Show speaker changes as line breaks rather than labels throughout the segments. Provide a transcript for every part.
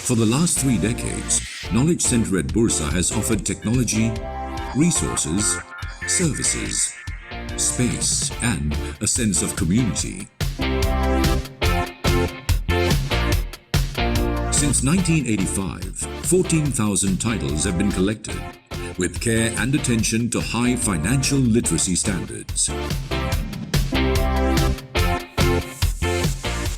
For the last 3 decades, Knowledge Center at Bursa has offered technology, resources, services, space, and a sense of community. Since 1985, 14,000 titles have been collected, with care and attention to high financial literacy standards.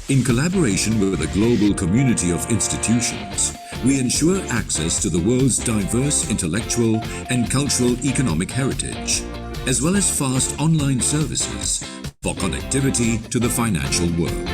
In collaboration with a global community of institutions, we ensure access to the world's diverse intellectual and cultural economic heritage, as well as fast online services for connectivity to the financial world.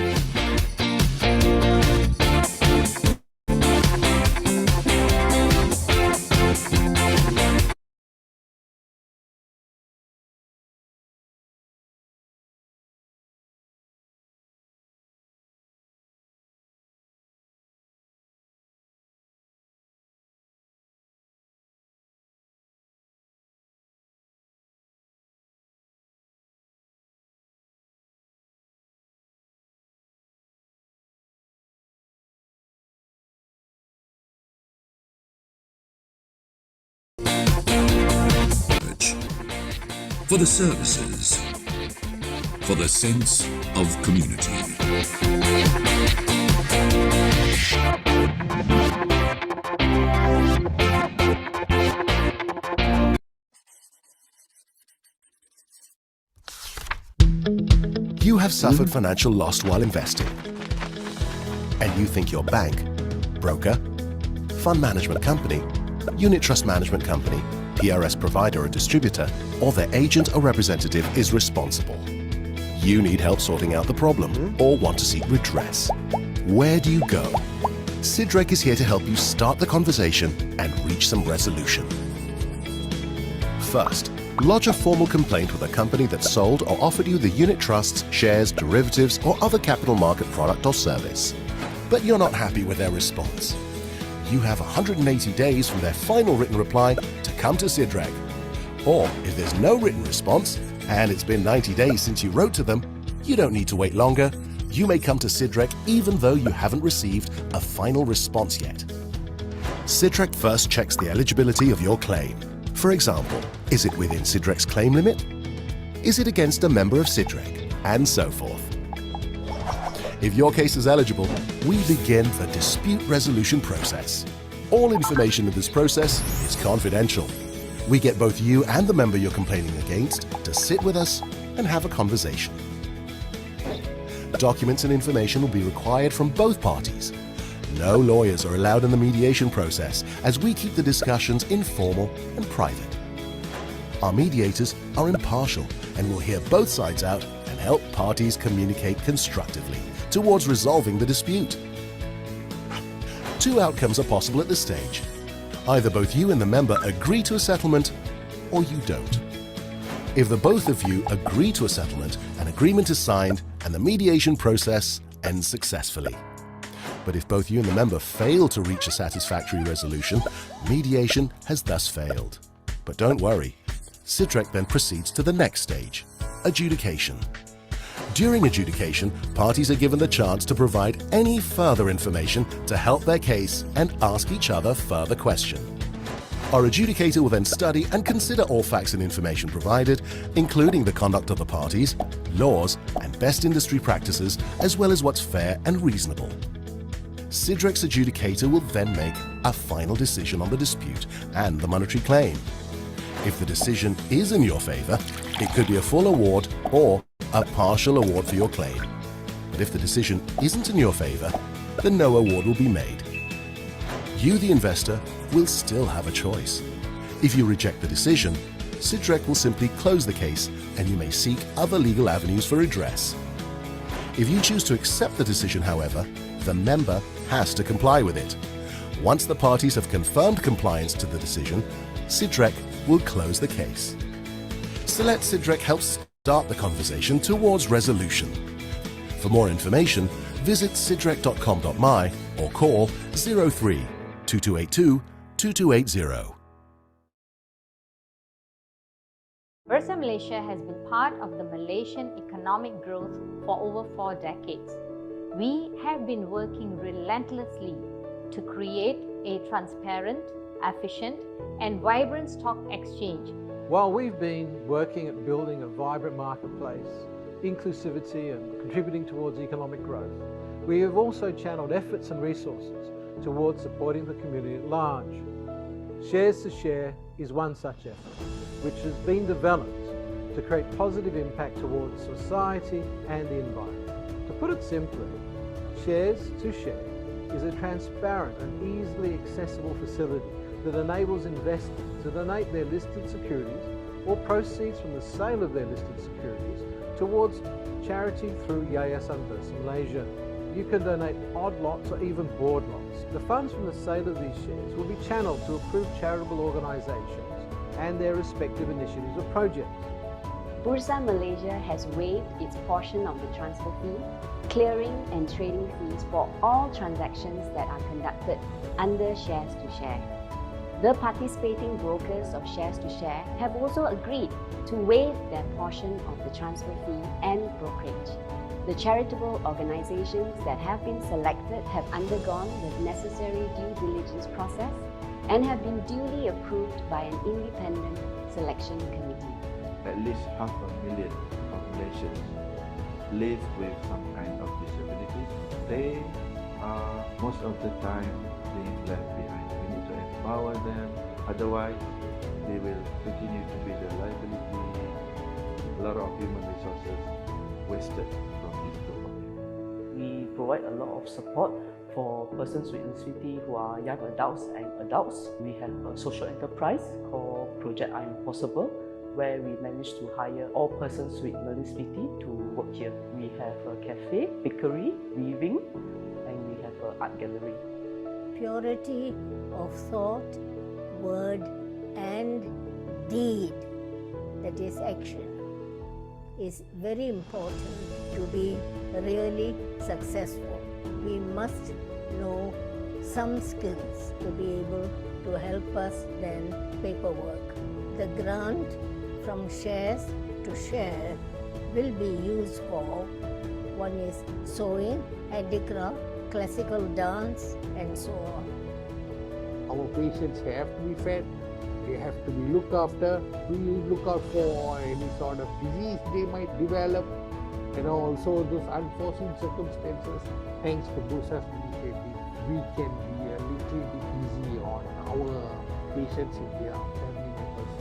For the services, for the sense of community.
You have suffered financial loss while investing, and you think your bank, broker, fund management company, unit trust management company, PRS provider or distributor, or their agent or representative is responsible. You need help sorting out the problem or want to seek redress. Where do you go? Sidrec is here to help you start the conversation and reach some resolution. First, lodge a formal complaint with a company that sold or offered you the unit trusts, shares, derivatives, or other capital market product or service. But you're not happy with their response. You have 180 days from their final written reply to come to Sidrec. Or if there's no written response, and it's been 90 days since you wrote to them, you don't need to wait longer. You may come to Sidrec even though you haven't received a final response yet. Sidrec first checks the eligibility of your claim. For example, is it within Sidrec's claim limit? Is it against a member of Sidrec? And so forth. If your case is eligible, we begin the dispute resolution process. All information in this process is confidential. We get both you and the member you're complaining against to sit with us and have a conversation. Documents and information will be required from both parties. No lawyers are allowed in the mediation process, as we keep the discussions informal and private. Our mediators are impartial and will hear both sides out and help parties communicate constructively towards resolving the dispute. 2 outcomes are possible at this stage. Either both you and the member agree to a settlement, or you don't. If the both of you agree to a settlement, an agreement is signed and the mediation process ends successfully. But if both you and the member fail to reach a satisfactory resolution, mediation has thus failed. But don't worry, Sidrec then proceeds to the next stage, adjudication. During adjudication, parties are given the chance to provide any further information to help their case and ask each other further questions. Our adjudicator will then study and consider all facts and information provided, including the conduct of the parties, laws, and best industry practices, as well as what's fair and reasonable. Sidrec's adjudicator will then make a final decision on the dispute and the monetary claim. If the decision is in your favor, it could be a full award or a partial award for your claim. But if the decision isn't in your favor, then no award will be made. You, the investor, will still have a choice. If you reject the decision, Sidrec will simply close the case and you may seek other legal avenues for redress. If you choose to accept the decision, however, the member has to comply with it. Once the parties have confirmed compliance to the decision, Sidrec will close the case. So let Sidrec help start the conversation towards resolution. For more information, visit sidrec.com.my or call 03 2282 2280.
Bursa Malaysia has been part of the Malaysian economic growth for over 4 decades. We have been working relentlessly to create a transparent, efficient, and vibrant stock exchange.
While we've been working at building a vibrant marketplace, inclusivity and contributing towards economic growth, we have also channeled efforts and resources towards supporting the community at large. Shares to Share is one such effort, which has been developed to create positive impact towards society and the environment. To put it simply, Shares to Share is a transparent and easily accessible facility that enables investors to donate their listed securities or proceeds from the sale of their listed securities towards charity through Yayasan Bursa Malaysia. You can donate odd lots or even board lots. The funds from the sale of these shares will be channeled to approved charitable organisations and their respective initiatives or projects.
Bursa Malaysia has waived its portion of the transfer fee, clearing and trading fees for all transactions that are conducted under Shares to Share. The participating brokers of Shares to Share have also agreed to waive their portion of the transfer fee and brokerage. The charitable organizations that have been selected have undergone the necessary due diligence process and have been duly approved by an independent selection committee.
At least 500,000 populations live with some kind of disabilities. They are most of the time being left behind. We need to empower them, otherwise they will continue to be the liability. A lot of human resources wasted from this group of people.
We provide a lot of support for persons with disability who are young adults and adults. We have a social enterprise called Project I'm Possible, where we managed to hire all persons with learning disability to work here. We have a cafe, bakery, weaving, and we have an art gallery.
Purity of thought, word and deed, that is action, is very important to be really successful. We must know some skills to be able to help us then paperwork. The grant from Shares to Share will be used for, one is sewing, handicraft, classical dance and so on.
Our patients have to be fed, they have to be looked after. We look out for any sort of disease they might develop, and also those unforeseen circumstances. Thanks to Bursa's initiative, we can be a little bit easy on our patients if they are family members.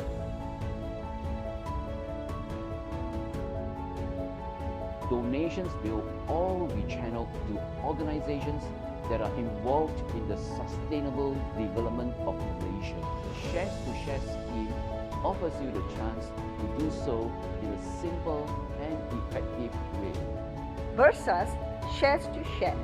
Donations will all be channeled to organizations that are involved in the sustainable development of Malaysia. The Shares to Share scheme offers you the chance to do so in a simple and effective way.
Bursa's Shares to Share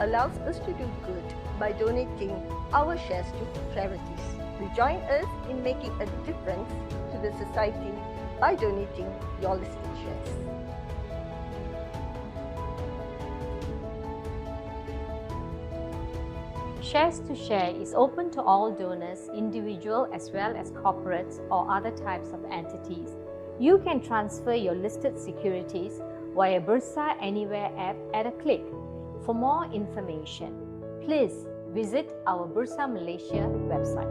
allows us to do good by donating our shares to charities. You join us in making a difference to the society by donating your listed shares.
Shares to Share is open to all donors, individual as well as corporates or other types of entities. You can transfer your listed securities via Bursa Anywhere app at a click. For more information, please visit our Bursa Malaysia website.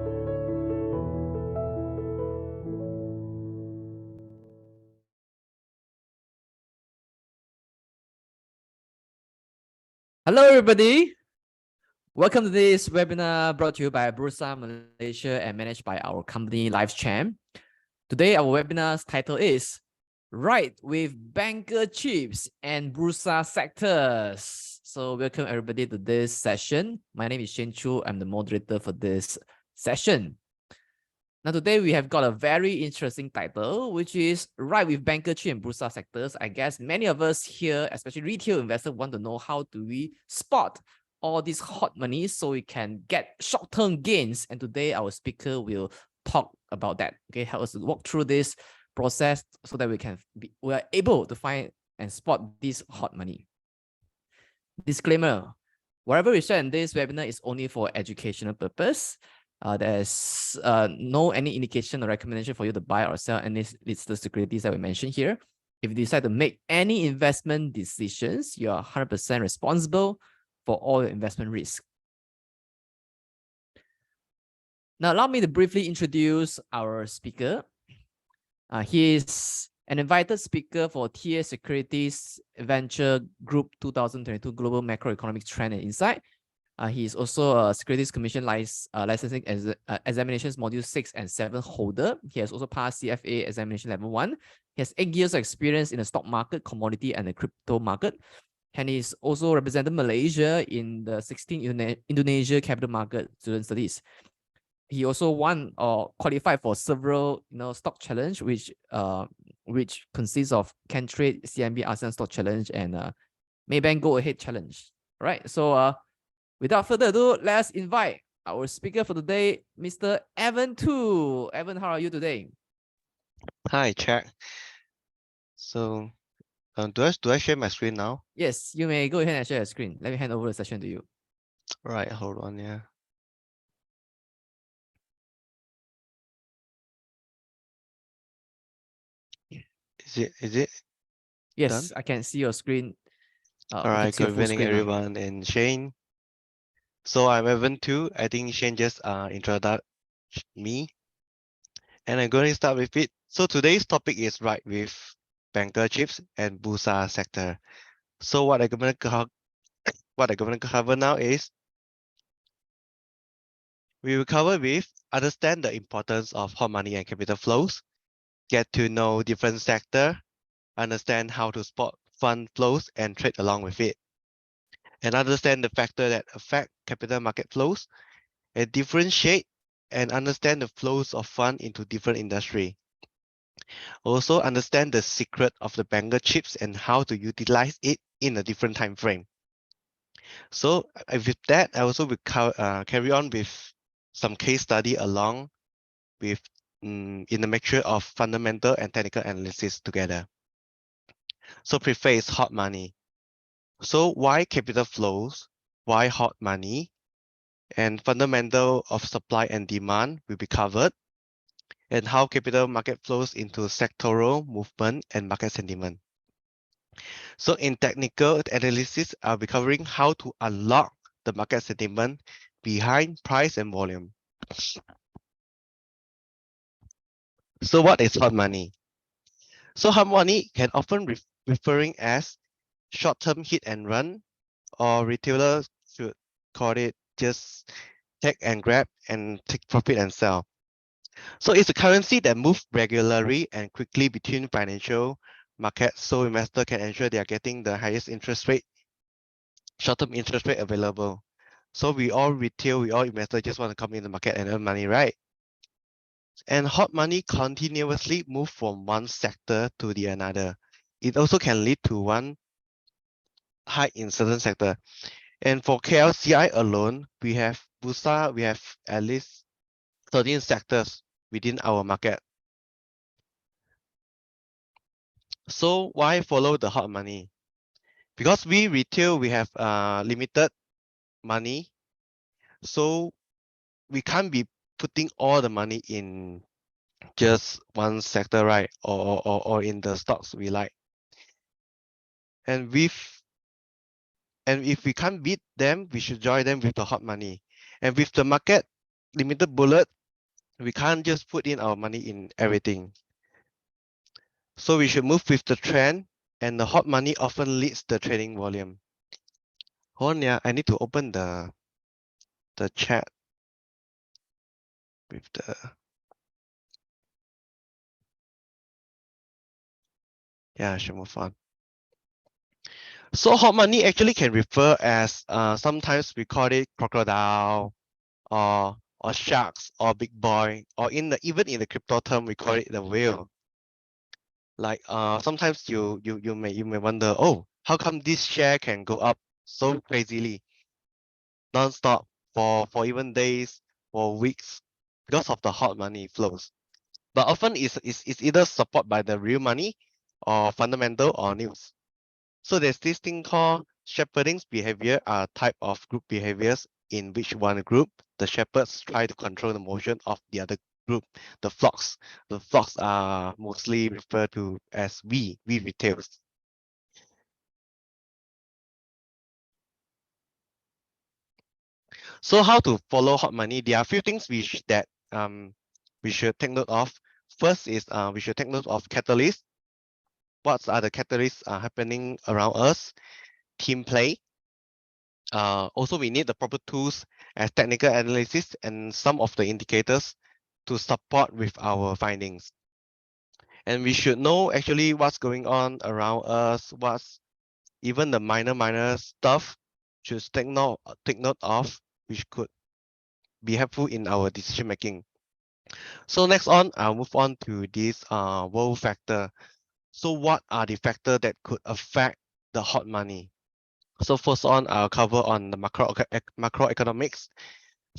Hello everybody! Welcome to this webinar brought to you by Bursa Malaysia and managed by our company LifeChamp. Today our webinar's title is Ride with Banker Chips and Bursa Sectors. So welcome everybody to this session. My name is Shen Chu. I'm the moderator for this session. Now today we have got a very interesting title, which is Ride with Banker Chips and Bursa Sectors. I guess many of us here, especially retail investors, want to know how do we spot all these hot money so we can get short-term gains. And today our speaker will talk about that. Okay, help us to walk through this process so that we are able to find and spot this hot money. Disclaimer: whatever we share in this webinar is only for educational purpose. There's no any indication or recommendation for you to buy or sell any listed securities that we mentioned here. If you decide to make any investment decisions, you are 100% responsible for all your investment risk. Now, allow me to briefly introduce our speaker. He is an invited speaker for TA Securities Venture Group 2022 Global Macroeconomic Trend and Insight. He is also a Securities Commission licensing examinations module 6 and 7 holder. He has also passed CFA examination level 1. He has 8 years of experience in the stock market, commodity, and the crypto market. And he's also represented Malaysia in the 16th Indonesia Capital Market Student Studies. He also won or qualified for several stock challenge, which consists of Cantrade, CMB ASEAN Stock Challenge, and Maybank Go Ahead Challenge. All right. So without further ado, let's invite our speaker for today, Mr. Evan Tu. Evan, how are you today?
Hi, Jack. So, do I share my screen now?
Yes, you may go ahead and share your screen. Let me hand over the session to you.
All right, hold on, yeah. Is it
Yes,
done?
I can see your screen.
All right, good evening, everyone, and Shane. So I'm Evan Tu. I think Shane just introduced me, and I'm going to start with it. So today's topic is right with banker chips and Bursa sector. So what I'm going to cover now is we will cover with understand the importance of hot money and capital flows, get to know different sector, understand how to spot fund flows and trade along with it, and understand the factor that affect capital market flows, and differentiate and understand the flows of fund into different industry. Also understand the secret of the banker chips and how to utilize it in a different time frame. So with that, I also will carry on with some case study along with in the mixture of fundamental and technical analysis together. So preface hot money. So why capital flows, why hot money, and fundamental of supply and demand will be covered, and how capital market flows into sectoral movement and market sentiment. So in technical analysis, I'll be covering how to unlock the market sentiment behind price and volume. So what is hot money? So hot money can often referring as short-term hit and run, or retailers should call it just take and grab and take profit and sell. So it's a currency that moves regularly and quickly between financial markets, so investor can ensure they are getting the highest interest rate, short-term interest rate available. So we all retail, we all investors just want to come in the market and earn money, right? And hot money continuously move from one sector to the another. It also can lead to one high in certain sector. And for KLCI alone, we have Bursa, we have at least 13 sectors within our market. So why follow the hot money? Because we retail, we have limited money. So we can't be putting all the money in just one sector, right? Or in the stocks we like. And if we can't beat them, we should join them with the hot money. And with the market limited bullet, we can't just put in our money in everything. So we should move with the trend, and the hot money often leads the trading volume. Hold on, yeah, I need to open the chat with the I should move on. So hot money actually can refer as sometimes we call it crocodile or sharks or big boy, or even in the crypto term we call it the whale. Like sometimes you may wonder, oh, how come this share can go up so crazily non-stop for even days or weeks because of the hot money flows. But often it's either support by the real money or fundamental or news. So there's this thing called shepherding behavior, are type of group behaviors in which one group, the shepherds try to control the motion of the other group, the flocks. The flocks are mostly referred to as we retails. So how to follow hot money? There are a few things we should take note of. First is we should take note of catalysts. What are the catalysts happening around us? Team play. Also, we need the proper tools as technical analysis and some of the indicators to support with our findings. And we should know actually what's going on around us, what's even the minor stuff should take note of, which could be helpful in our decision making. So next on, I'll move on to this world factor. So what are the factors that could affect the hot money? So first on, I'll cover on the macroeconomics.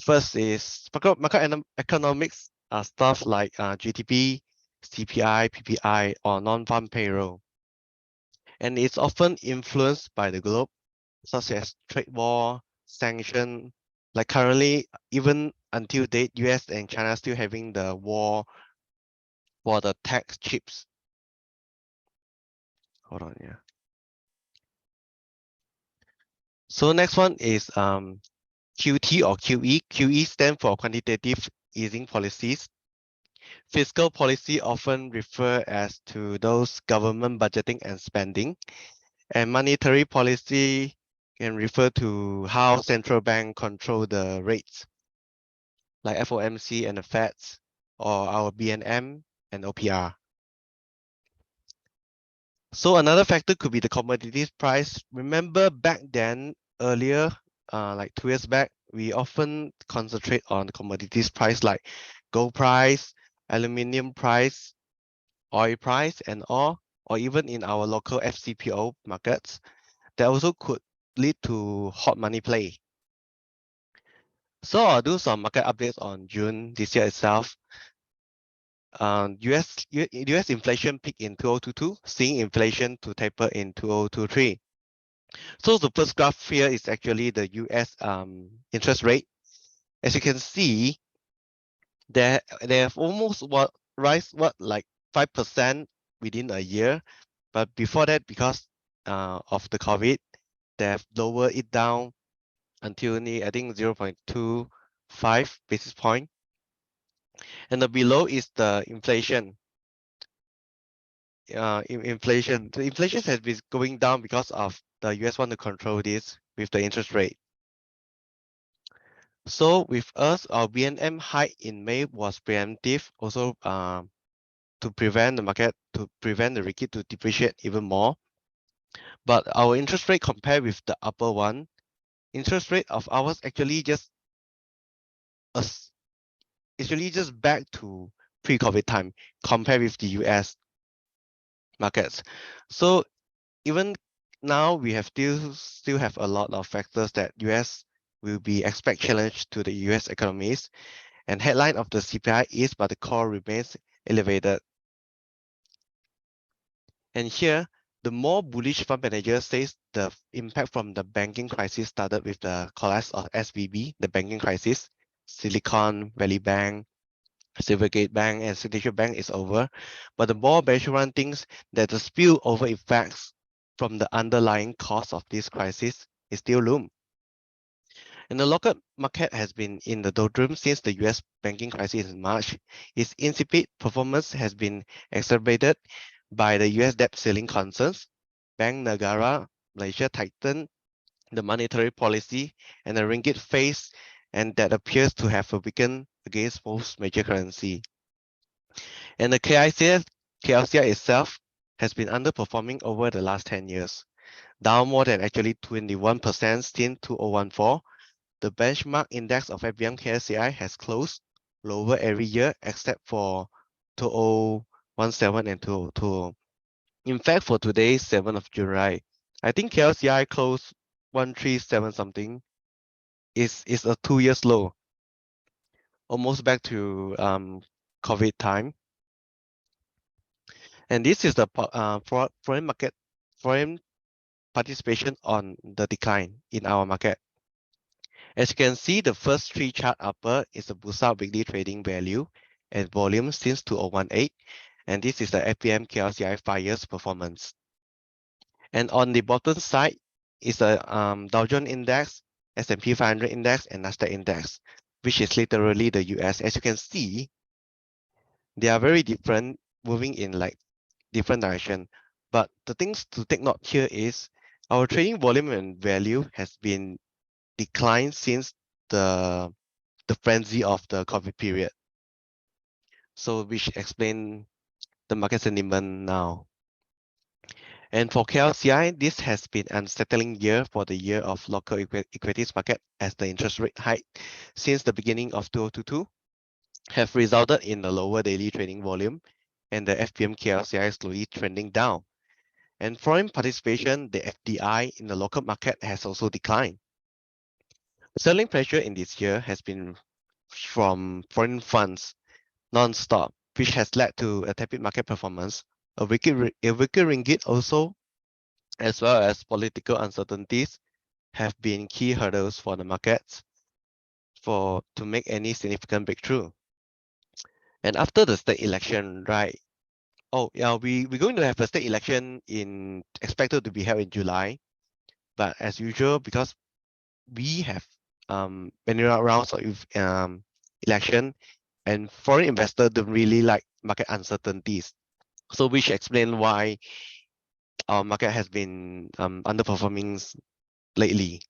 First is macroeconomics stuff like GDP, CPI, PPI, or non-farm payroll. And it's often influenced by the globe, such as trade war, sanction. Like currently, even until date, US and China still having the war for the tax chips. Hold on, yeah. So next one is QT or QE. QE stand for quantitative easing policies. Fiscal policy often refer as to those government budgeting and spending, and monetary policy can refer to how central bank control the rates, like FOMC and the Feds, or our BNM and OPR. So another factor could be the commodities price. Remember back then, earlier, like 2 years back, we often concentrate on the commodities price like gold price, aluminium price, oil price, and all, or even in our local FCPO markets, that also could lead to hot money play. So I'll do some market updates on June this year itself. US inflation peaked in 2022, seeing inflation to taper in 2023. So the first graph here is actually the US interest rate. As you can see, they have almost rise like 5% within a year, but before that, because of the COVID, they have lowered it down until I think 0.25 basis point. And the below is the inflation. Inflation. The inflation has been going down because of the US want to control this with the interest rate. So with us, our BNM hike in May was preemptive, also to prevent the market, to prevent the ringgit to depreciate even more. But our interest rate compared with the upper one, interest rate of ours actually just back to pre-COVID time compared with the US markets. So even now we have still have a lot of factors that US will be expect challenge to the US economies, and headline of the CPI is but the core remains elevated. And here the more bullish fund manager says the impact from the banking crisis started with the collapse of SVB, the banking crisis, Silicon Valley Bank, Silvergate Bank, and Signature Bank is over. But the more bearish one thinks that the spillover effects from the underlying cause of this crisis is still loom. And the local market has been in the doldrums since the US banking crisis in March. Its incipient performance has been exacerbated by the US debt ceiling concerns, Bank Negara, Malaysia tightened the monetary policy, and the ringgit phase, and that appears to have weakened against most major currency. And the KLCI itself has been underperforming over the last 10 years, down more than actually 21% since 2014. The benchmark index of FBM KLCI has closed lower every year except for 2017 and 2020. In fact, for today, 7th of July, I think KLCI closed 137 something. Is a 2-year low, almost back to COVID time. And this is the foreign participation on the decline in our market. As you can see, the first 3 chart upper is the Bursa weekly trading value and volume since 2018, and this is the FPM KLCI 5 years performance. And on the bottom side is the Dow Jones Index, S&P 500 index and Nasdaq index, which is literally the US. As you can see, they are very different, moving in like different direction. But the things to take note here is our trading volume and value has been declined since the frenzy of the COVID period. So which explain the market sentiment now. And for KLCI, this has been an unsettling year for the year of local equities market, as the interest rate hike since the beginning of 2022 have resulted in a lower daily trading volume and the FPM KLCI slowly trending down. And foreign participation, the FDI in the local market has also declined. Selling pressure in this year has been from foreign funds non-stop, which has led to a tepid market performance. A weaker ringgit also, as well as political uncertainties, have been key hurdles for the markets to make any significant breakthrough. And after the state election, right? Oh yeah, we're going to have a state election expected to be held in July. But as usual, because we have many rounds of election, and foreign investors don't really like market uncertainties. So which explain why our market has been underperforming lately.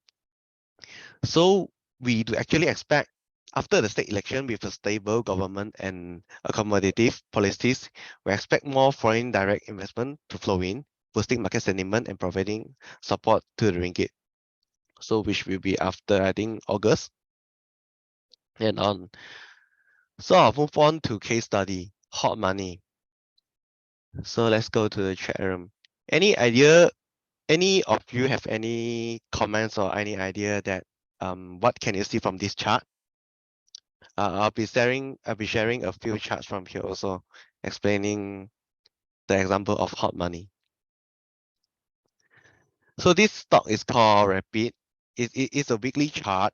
So we do actually expect after the state election with a stable government and accommodative policies, we expect more foreign direct investment to flow in, boosting market sentiment and providing support to the ringgit. So which will be after, I think, August. And on. So I'll move on to case study, hot money. So let's go to the chat room. Any idea, any of you have any comments or any idea that what can you see from this chart? I'll be sharing a few charts from here also, explaining the example of hot money. So this stock is called Rapid. It's a weekly chart,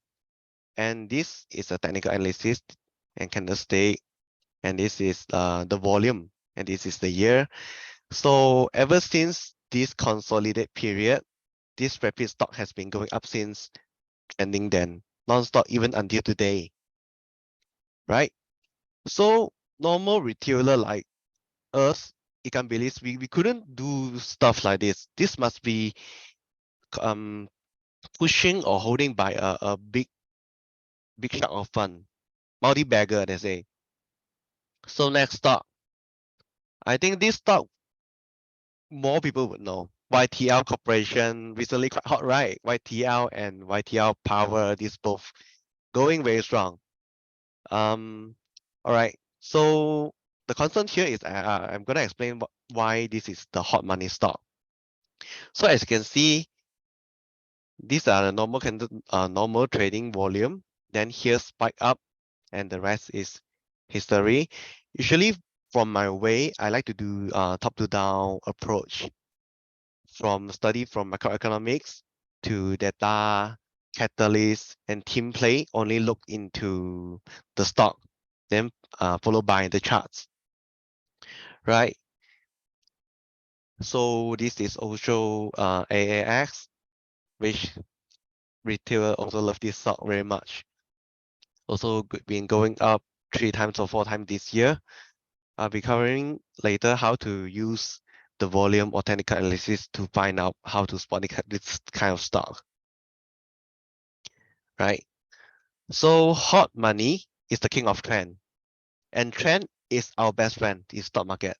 and this is a technical analysis and candlestick, and this is the volume, and this is the year. So ever since this consolidated period, this Rapid stock has been going up since trending then, non-stop even until today, right? So normal retailer like us, ikan bilis, we couldn't do stuff like this. This must be pushing or holding by a big shark of fund, multi-bagger, they say. So next stock, I think this stock more people would know. YTL Corporation recently quite hot, right? YTL and YTL Power, these both going very strong. All right. So the concern here is I'm gonna explain why this is the hot money stock. So as you can see, these are the normal trading volume. Then here spike up, and the rest is history. Usually, from my way, I like to do top to down approach. From study from macroeconomics to data, catalyst, and team play. Only look into the stock, then followed by the charts, right? So this is also AAX, which retailer also love this stock very much. Also been going up 3 times or 4 times this year. I'll be covering later how to use the volume or technical analysis to find out how to spot this kind of stock, right? So hot money is the king of trend, and trend is our best friend in stock market.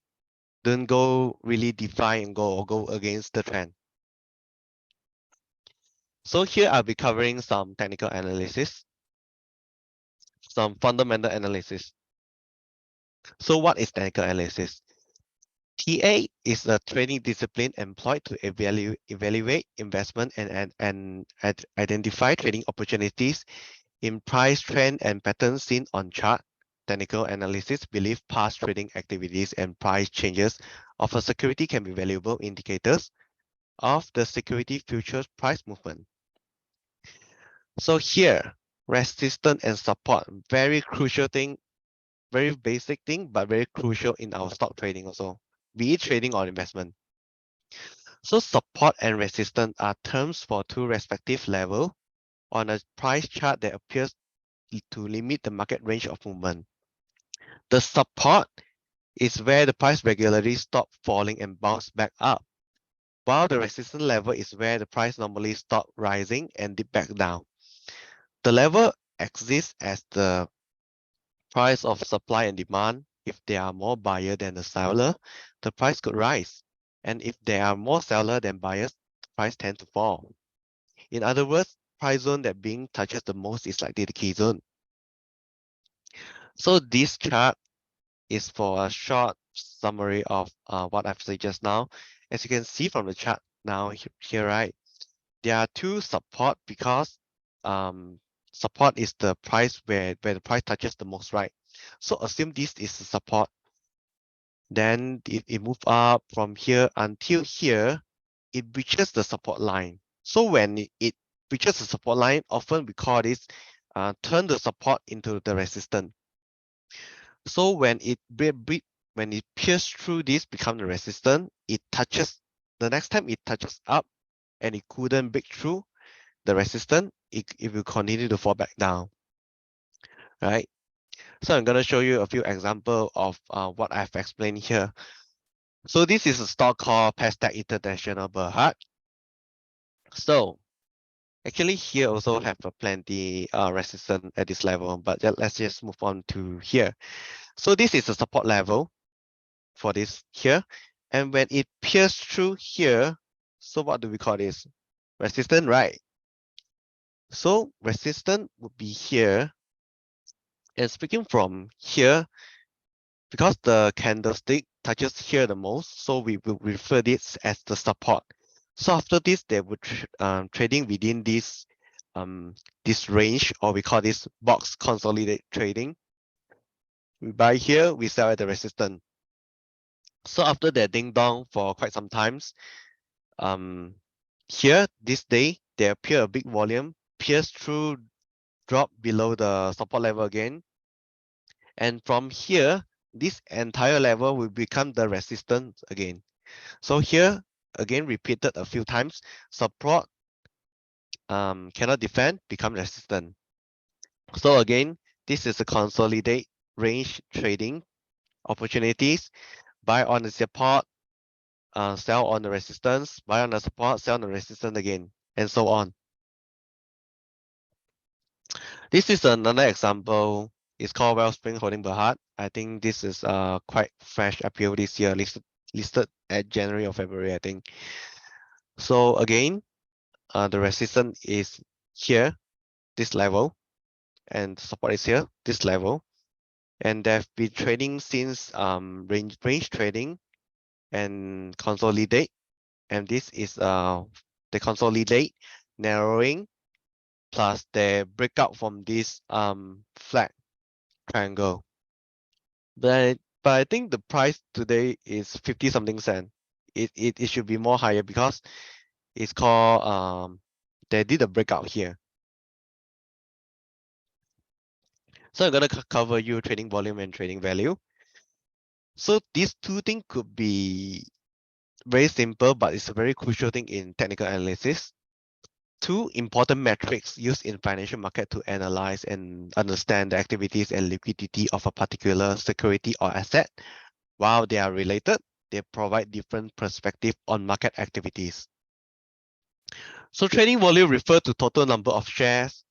Don't go really defy and go against the trend. So here I'll be covering some technical analysis, some fundamental analysis. So what is technical analysis? TA is a trading discipline employed to evaluate investment and identify trading opportunities in price trend and patterns seen on chart. Technical analysis believe past trading activities and price changes of a security can be valuable indicators of the security futures price movement. So here, resistance and support, very crucial thing, very basic thing, but very crucial in our stock trading also, be it trading or investment. So support and resistance are terms for two respective levels on a price chart that appears to limit the market range of movement. The support is where the price regularly stop falling and bounce back up, while the resistance level is where the price normally stop rising and dip back down. The level exists as the price of supply and demand. If there are more buyer than the seller, the price could rise. And if there are more seller than buyers, the price tend to fall. In other words, price zone that being touches the most is likely the key zone. So this chart is for a short summary of what I've said just now. As you can see from the chart now here, right, there are two support because support is the price where the price touches the most, right? So assume this is the support. Then it move up from here until here, it breaches the support line. So when it breaches the support line, often we call this turn the support into the resistance. So when it pierces through this, become the resistance, it touches, the next time it touches up and it couldn't break through the resistance, it will continue to fall back down, right? So I'm going to show you a few examples of what I've explained here. So this is a stock called Pestec International Berhad. So actually here also have a plenty resistance at this level, but let's just move on to here. So this is a support level for this here. And when it pierces through here, so what do we call this? Resistance, right? So resistance would be here. And speaking from here, because the candlestick touches here the most, so we will refer this as the support. So after this, they would trading within this range, or we call this box consolidate trading. We buy here, we sell at the resistance. So after that ding dong for quite some times, here this day there appear a big volume, pierce through, drop below the support level again, and from here this entire level will become the resistance again. So here again repeated a few times, support cannot defend, become resistant. So again, this is a consolidate range trading opportunities. Buy on the support, sell on the resistance, buy on the support, sell on the resistance again, and so on. This is another example. It's called Wellspring Holding Berhad. I think this is quite fresh IPO this year, listed at January or February, I think. So again, the resistance is here, this level, and support is here, this level. And they've been trading since range trading and consolidate. And this is the consolidate, narrowing, plus the breakout from this flat triangle. But I think the price today is 50 something cent. It should be more higher because it's called they did a breakout here. So I'm gonna cover you trading volume and trading value. So these two things could be very simple, but it's a very crucial thing in technical analysis. Two important metrics used in financial market to analyze and understand the activities and liquidity of a particular security or asset. While they are related, they provide different perspective on market activities. So trading volume refers to total number of shares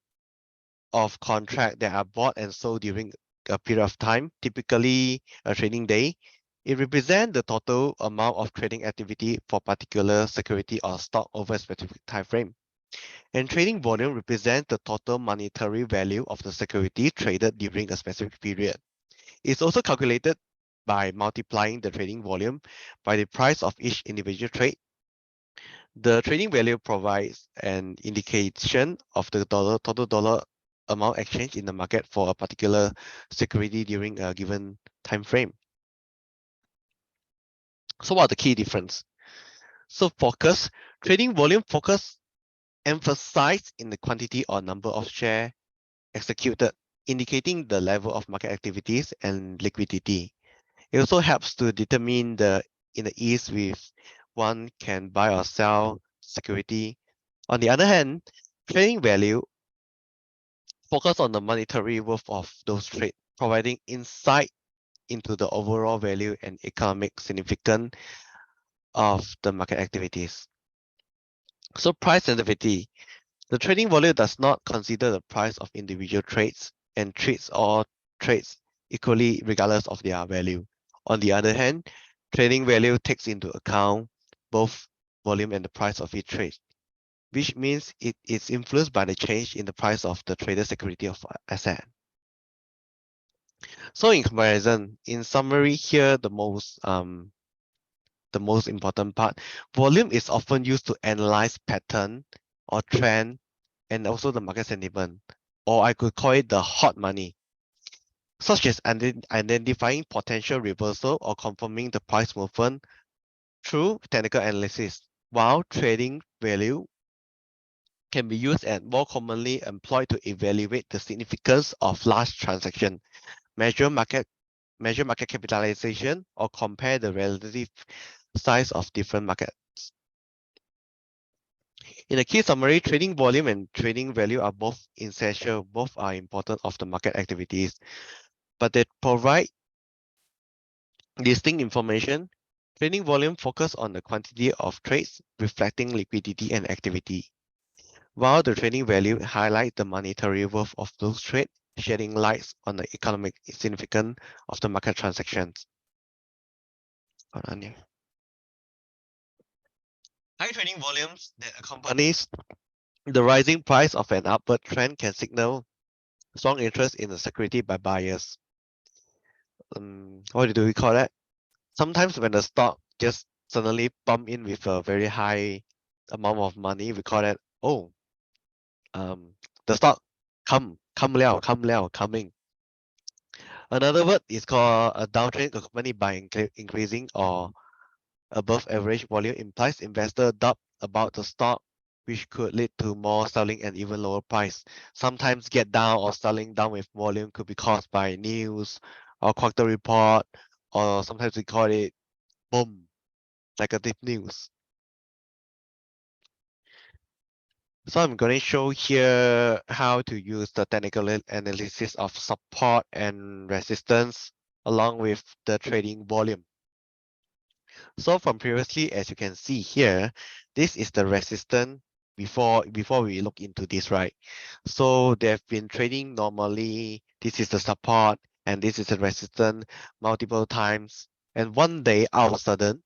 of contract that are bought and sold during a period of time, typically a trading day. It represents the total amount of trading activity for particular security or stock over a specific time frame. And trading volume represents the total monetary value of the security traded during a specific period. It's also calculated by multiplying the trading volume by the price of each individual trade. The trading value provides an indication of the total dollar amount exchanged in the market for a particular security during a given time frame. So what are the key difference? So focus, trading volume focus emphasize in the quantity or number of share executed, indicating the level of market activities and liquidity. It also helps to determine the ease with one can buy or sell security. On the other hand, trading value focus on the monetary worth of those trades, providing insight into the overall value and economic significance of the market activities. So price sensitivity. The trading volume does not consider the price of individual trades and treats all trades equally regardless of their value. On the other hand, trading value takes into account both volume and the price of each trade, which means it is influenced by the change in the price of the trader's security of asset. So in comparison, in summary here, the most important part, volume is often used to analyze pattern or trend and also the market sentiment, or I could call it the hot money, such as identifying potential reversal or confirming the price movement through technical analysis, while trading value can be used and more commonly employed to evaluate the significance of large transaction, measure market capitalization, or compare the relative size of different markets. In a key summary, trading volume and trading value are both essential, both are important of the market activities, but they provide distinct information. Trading volume focus on the quantity of trades, reflecting liquidity and activity, while the trading value highlight the monetary worth of those trades, shedding light on the economic significance of the market transactions. Hold on here. High trading volumes that accompanies the rising price of an upward trend can signal strong interest in the security by buyers. What do we call that? Sometimes when the stock just suddenly pump in with a very high amount of money, we call that, oh, the stock coming. Another word is called a downtrend accompanied by increasing or above average volume implies investor doubt about the stock, which could lead to more selling and even lower price. Sometimes get down or selling down with volume could be caused by news or quarter report, or sometimes we call it boom, negative news. So I'm going to show here how to use the technical analysis of support and resistance along with the trading volume. So from previously, as you can see here, this is the resistance before we look into this, right? So they've been trading normally. This is the support and this is the resistance multiple times. And one day, all of a sudden,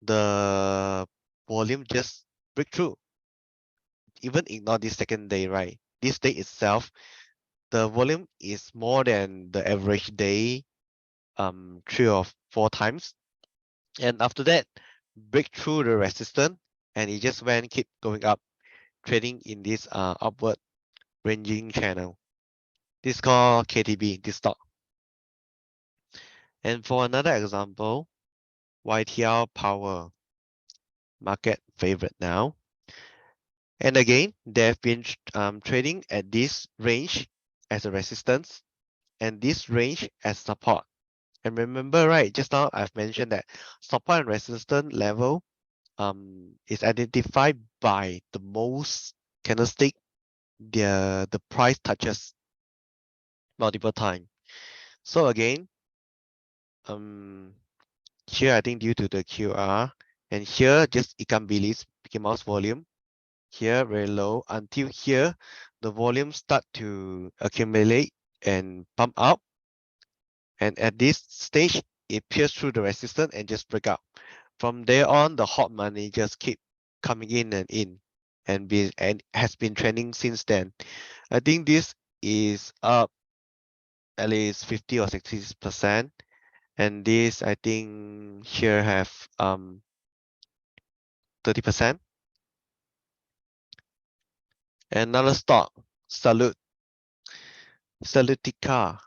the volume just break through. Even ignore this second day, right? This day itself, the volume is more than the average day, 3 or 4 times. And after that, break through the resistance and it just keep going up, trading in this upward ranging channel. This is called KTB, this stock. And for another example, YTL Power, market favorite now. And again, they've been trading at this range as a resistance and this range as support. And remember, right, just now I've mentioned that support and resistance level is identified by the most candlestick the price touches multiple times. So again, here I think due to the QR, and here just ikan bilis, Mickey Mouse volume, here very low until here the volume start to accumulate and pump up, and at this stage it pierces through the resistance and just break out. From there on, the hot money just keep coming in and has been trending since then. I think this is up at least 50 or 60%, and this I think here have 30%. Another stock, Salutica.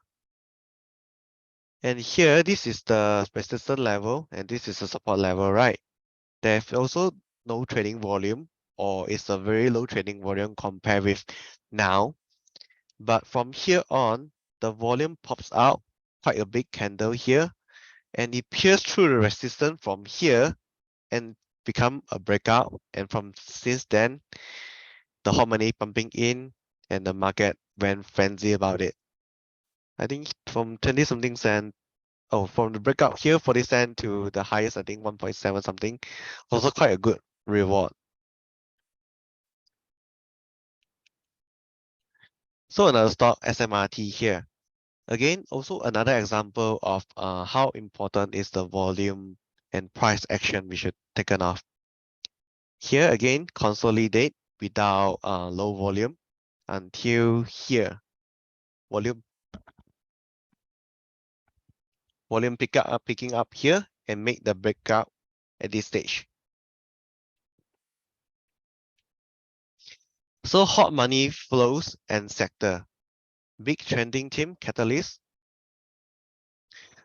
And here, this is the resistance level, and this is the support level, right? There's also no trading volume, or it's a very low trading volume compared with now. But from here on, the volume pops out, quite a big candle here, and it pierces through the resistance from here and become a breakout. And from since then, the hot money pumping in and the market went frenzy about it. I think from 20 something cent, oh, from the breakout here, 40 cent to the highest, I think 1.7 something, also quite a good reward. So another stock, SMRT here. Again, also another example of how important is the volume and price action we should take off. Here again, consolidate without low volume until here. Volume picking up here and make the breakout at this stage. So hot money flows and sector. Big trending theme catalyst.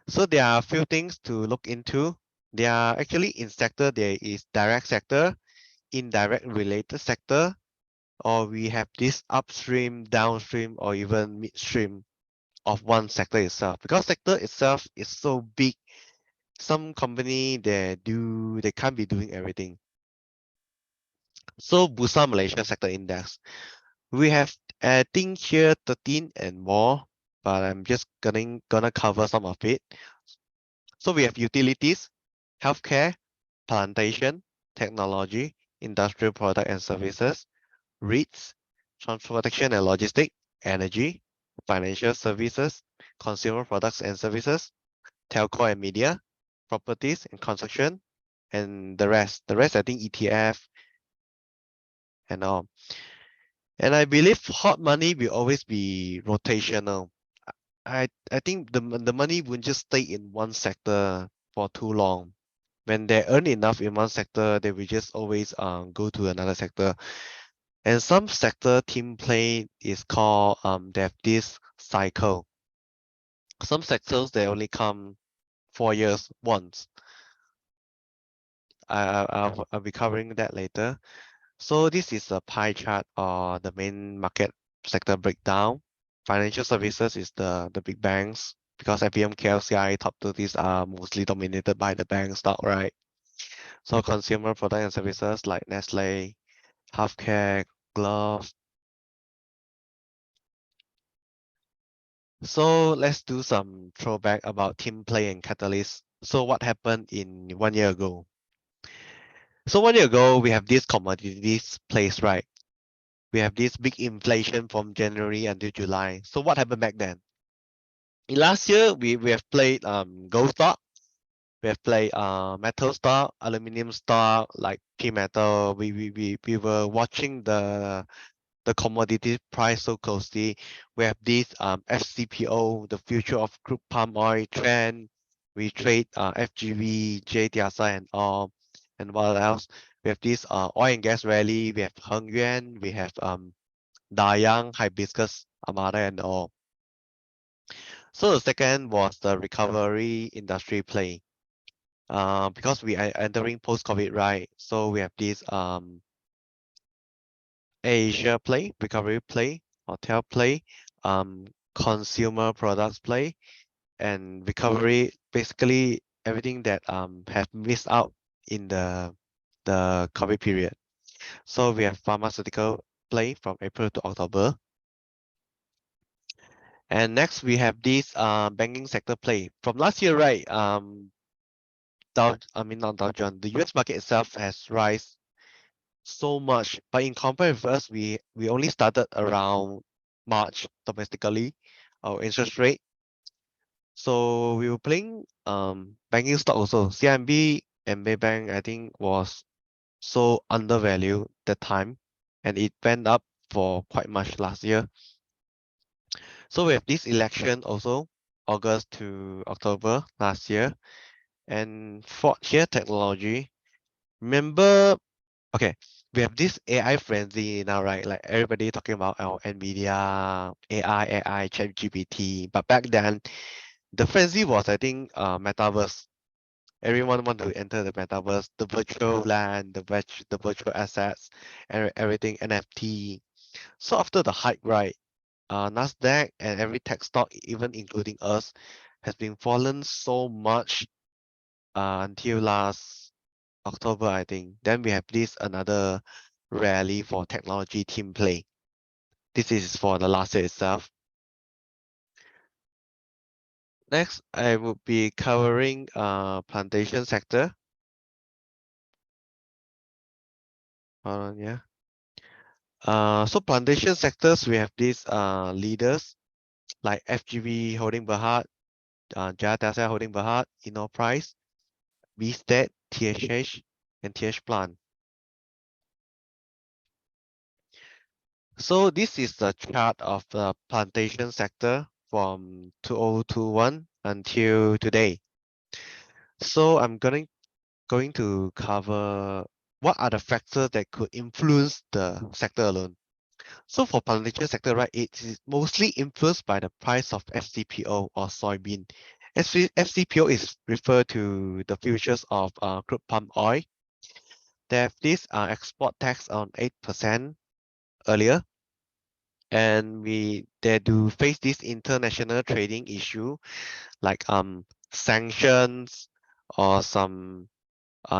So there are a few things to look into. There are actually in sector, there is direct sector, indirect related sector, or we have this upstream, downstream, or even midstream of one sector itself. Because sector itself is so big, some company they can't be doing everything. So Bursa Malaysia Sector Index, we have I think here 13 and more, but I'm just gonna cover some of it. So we have utilities, healthcare, plantation, technology, industrial product and services, REITs, transportation and logistics, energy, financial services, consumer products and services, telco and media, properties and construction, and the rest. The rest I think ETF and all. And I believe hot money will always be rotational. I think the money won't just stay in one sector for too long. When they earn enough in one sector, they will just always go to another sector. And some sector team play is called they have this cycle. Some sectors they only come 4 years once. I'll be covering that later. So this is a pie chart or the main market sector breakdown. Financial services is the big banks because FEM, KLCI, top 30s are mostly dominated by the bank stock, right? So consumer product and services like Nestle, healthcare, gloves. So let's do some throwback about team play and catalyst. So what happened in 1 year ago? So 1 year ago, we have this commodities place, right? We have this big inflation from January until July. So what happened back then? In last year, we have played gold stock, we have played metal stock, aluminum stock, like P metal. We were watching the commodity price so closely. We have this FCPO, the future of crude palm oil trend. We trade FGV, JTSI and all. And what else? We have this oil and gas rally. We have Heng Yuan. We have Dayang, hibiscus, Amara and all. So the second was the recovery industry play. Because we are entering post-COVID, right? So we have this Asia play, recovery play, hotel play, consumer products play, and recovery, basically everything that have missed out in the COVID period. So we have pharmaceutical play from April to October. And next we have this banking sector play. From last year, right? Not Dow Jones, the US market itself has rise so much, but in comparison with us, we only started around March domestically, our interest rate. So we were playing banking stock also. CIMB and Maybank I think was so undervalued that time, and it went up for quite much last year. So we have this election also, August to October last year, and for here technology. Remember, okay, we have this AI frenzy now, right? Like everybody talking about our NVIDIA, AI, ChatGPT. But back then, the frenzy was, I think, metaverse. Everyone want to enter the metaverse, the virtual land, the virtual assets, and everything NFT. So after the hype, right? Nasdaq and every tech stock, even including us, has been fallen so much until last October, I think. Then we have this another rally for technology team play. This is for the last year itself. Next, I will be covering plantation sector. Hold on, yeah. So plantation sectors, we have these leaders like FGV Holding Berhad, Jaya Tasya Holding Berhad, Price, BSTED, THH, and TH Plant. So this is the chart of the plantation sector from 2021 until today. So I'm going to cover what are the factors that could influence the sector alone. So for plantation sector, right, it is mostly influenced by the price of FCPO or soybean. FCPO is referred to the futures of crude palm oil. They have this export tax on 8% earlier, and they do face this international trading issue like sanctions or some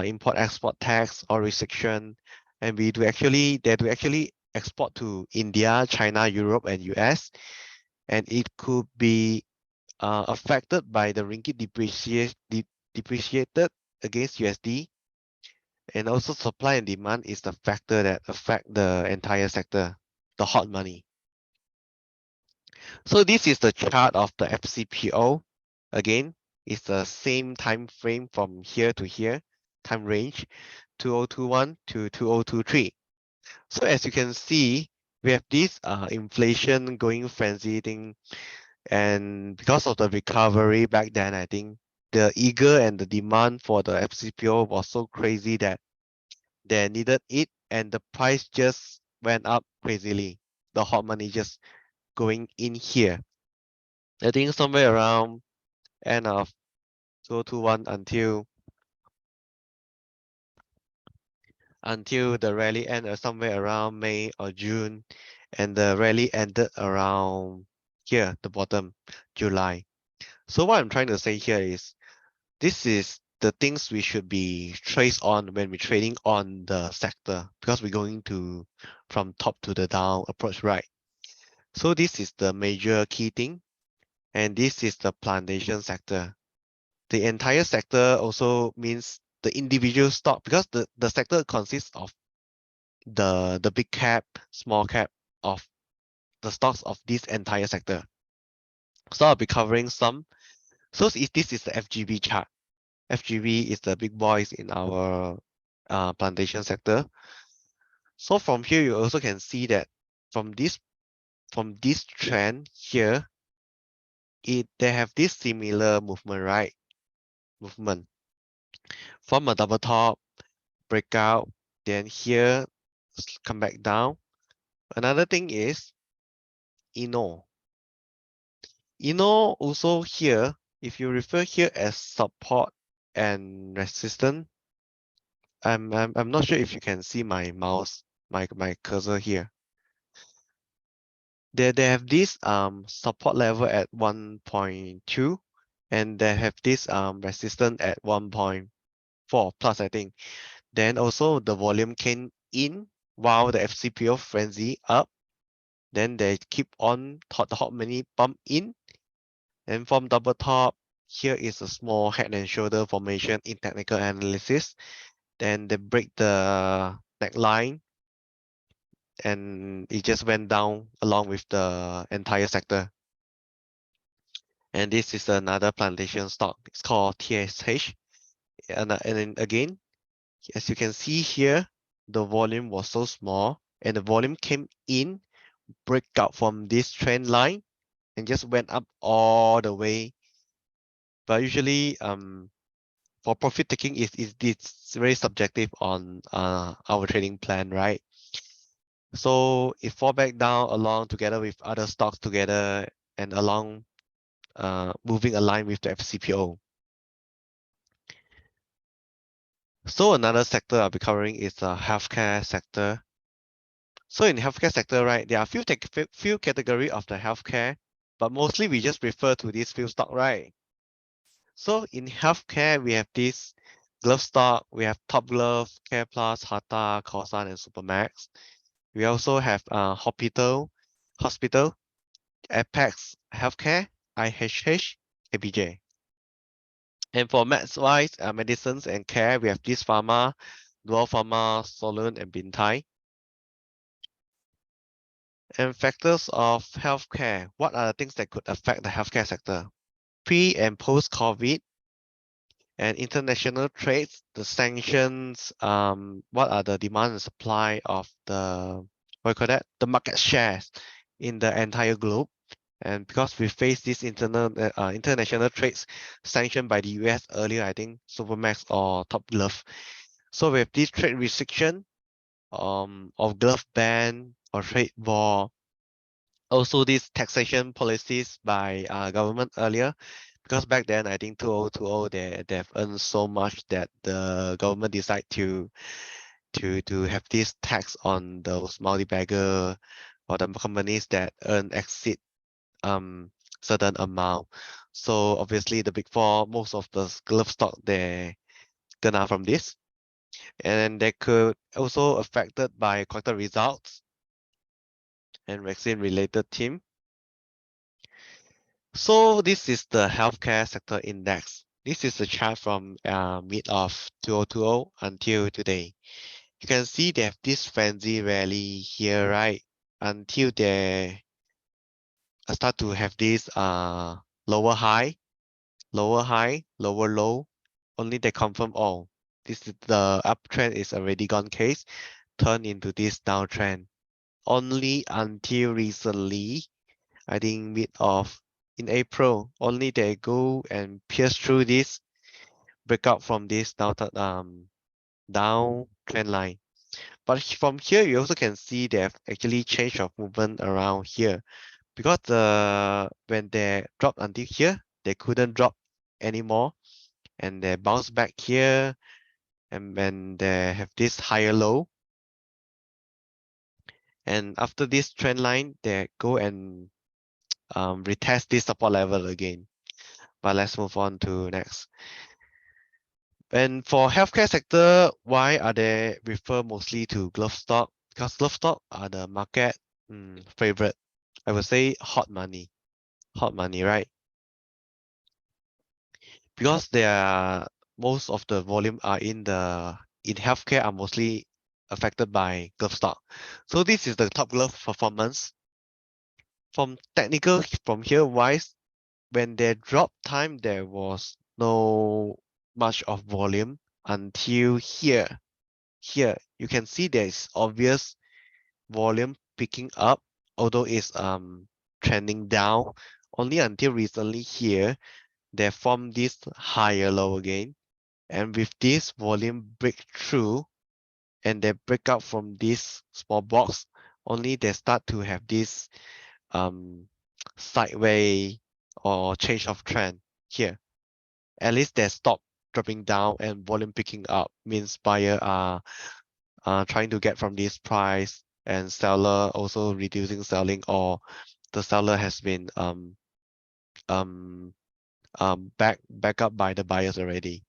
import export tax or restriction, and they do actually export to India, China, Europe, and US, and it could be affected by the ringgit depreciated against USD, and also supply and demand is the factor that affect the entire sector, the hot money. So this is the chart of the FCPO. Again, it's the same time frame from here to here, time range 2021 to 2023. So as you can see, we have this inflation going frenzy thing, and because of the recovery back then, I think the eager and the demand for the FCPO was so crazy that they needed it, and the price just went up crazily. The hot money just going in here. I think somewhere around end of 2021 until the rally ended somewhere around May or June, and the rally ended around here, the bottom, July. So what I'm trying to say here is this is the things we should be traced on when we're trading on the sector, because we're going to from top to the down approach, right? So this is the major key thing, and this is the plantation sector. The entire sector also means the individual stock, because the sector consists of the big cap, small cap of the stocks of this entire sector. So I'll be covering some. So this is the FGV chart. FGV is the big boys in our plantation sector. So from here, you also can see that from this trend here, they have this similar movement, right? Movement from a double top, breakout, then here come back down. Another thing is Ino. Ino also here, if you refer here as support and resistance, I'm not sure if you can see my mouse, my cursor here. They have this support level at 1.2, and they have this resistance at 1.4 plus, I think. Then also the volume came in while the FCPO frenzy up. Then they keep on the hot money pump in, and from double top, here is a small head and shoulder formation in technical analysis. Then they break the neckline, and it just went down along with the entire sector. And this is another plantation stock. It's called TSH. And then again, as you can see here, the volume was so small, and the volume came in, break out from this trend line, and just went up all the way. But usually, for profit taking, it's very subjective on our trading plan, right? So it fall back down along together with other stocks together, and along moving aligned with the FCPO. So another sector I'll be covering is the healthcare sector. So in the healthcare sector, right, there are few category of the healthcare, but mostly we just refer to these few stock, right? So in healthcare, we have this glove stock, we have Top Glove, Care Plus, Hata, Corsan, and Supermax. We also have hospital, hospital, Apex Healthcare, IHH, ABJ. And for meds-wise, medicines and care, we have this pharma, Dual Pharma, Solun, and Bintai. And factors of healthcare. What are the things that could affect the healthcare sector? Pre and post-COVID and international trades, the sanctions, what are the demand and supply of the, what you call that? The market shares in the entire globe. And because we face this international trades sanctioned by the US earlier, I think Supermax or Top Glove. So with this trade restriction, of glove ban or trade war, also these taxation policies by government earlier, because back then I think 2020 they've earned so much that the government decide to have this tax on those multi-bagger or the companies that exceed certain amount. So obviously the big four, most of the glove stock they gonna from this, and they could also affected by quarter results and vaccine related team. So this is the healthcare sector index. This is the chart from mid of 2020 until today. You can see they have this frenzy rally here, right? Until they start to have this lower high, lower low. Only they confirm, oh, this is the uptrend is already gone case, turn into this downtrend. Only until recently, I think mid of in April, only they go and pierce through this, break out from this down trend line. But from here, you also can see they have actually changed of movement around here, because when they dropped until here, they couldn't drop anymore, and they bounce back here, and when they have this higher low, and after this trend line, they go and retest this support level again. But let's move on to next. And for healthcare sector, why are they refer mostly to glove stock? Because glove stock are the market favorite. I would say hot money, right? Because they are most of the volume are in healthcare are mostly affected by glove stock. So this is the top glove performance. From technical, from here wise, when they drop time, there was no much of volume until here. Here, you can see there is obvious volume picking up, although it's trending down. Only until recently here, they formed this higher low again. And with this volume breakthrough, and they break out from this small box, only they start to have this sideways or change of trend here. At least they stop dropping down and volume picking up, means buyer are trying to get from this price, and seller also reducing selling, or the seller has been back up by the buyers already.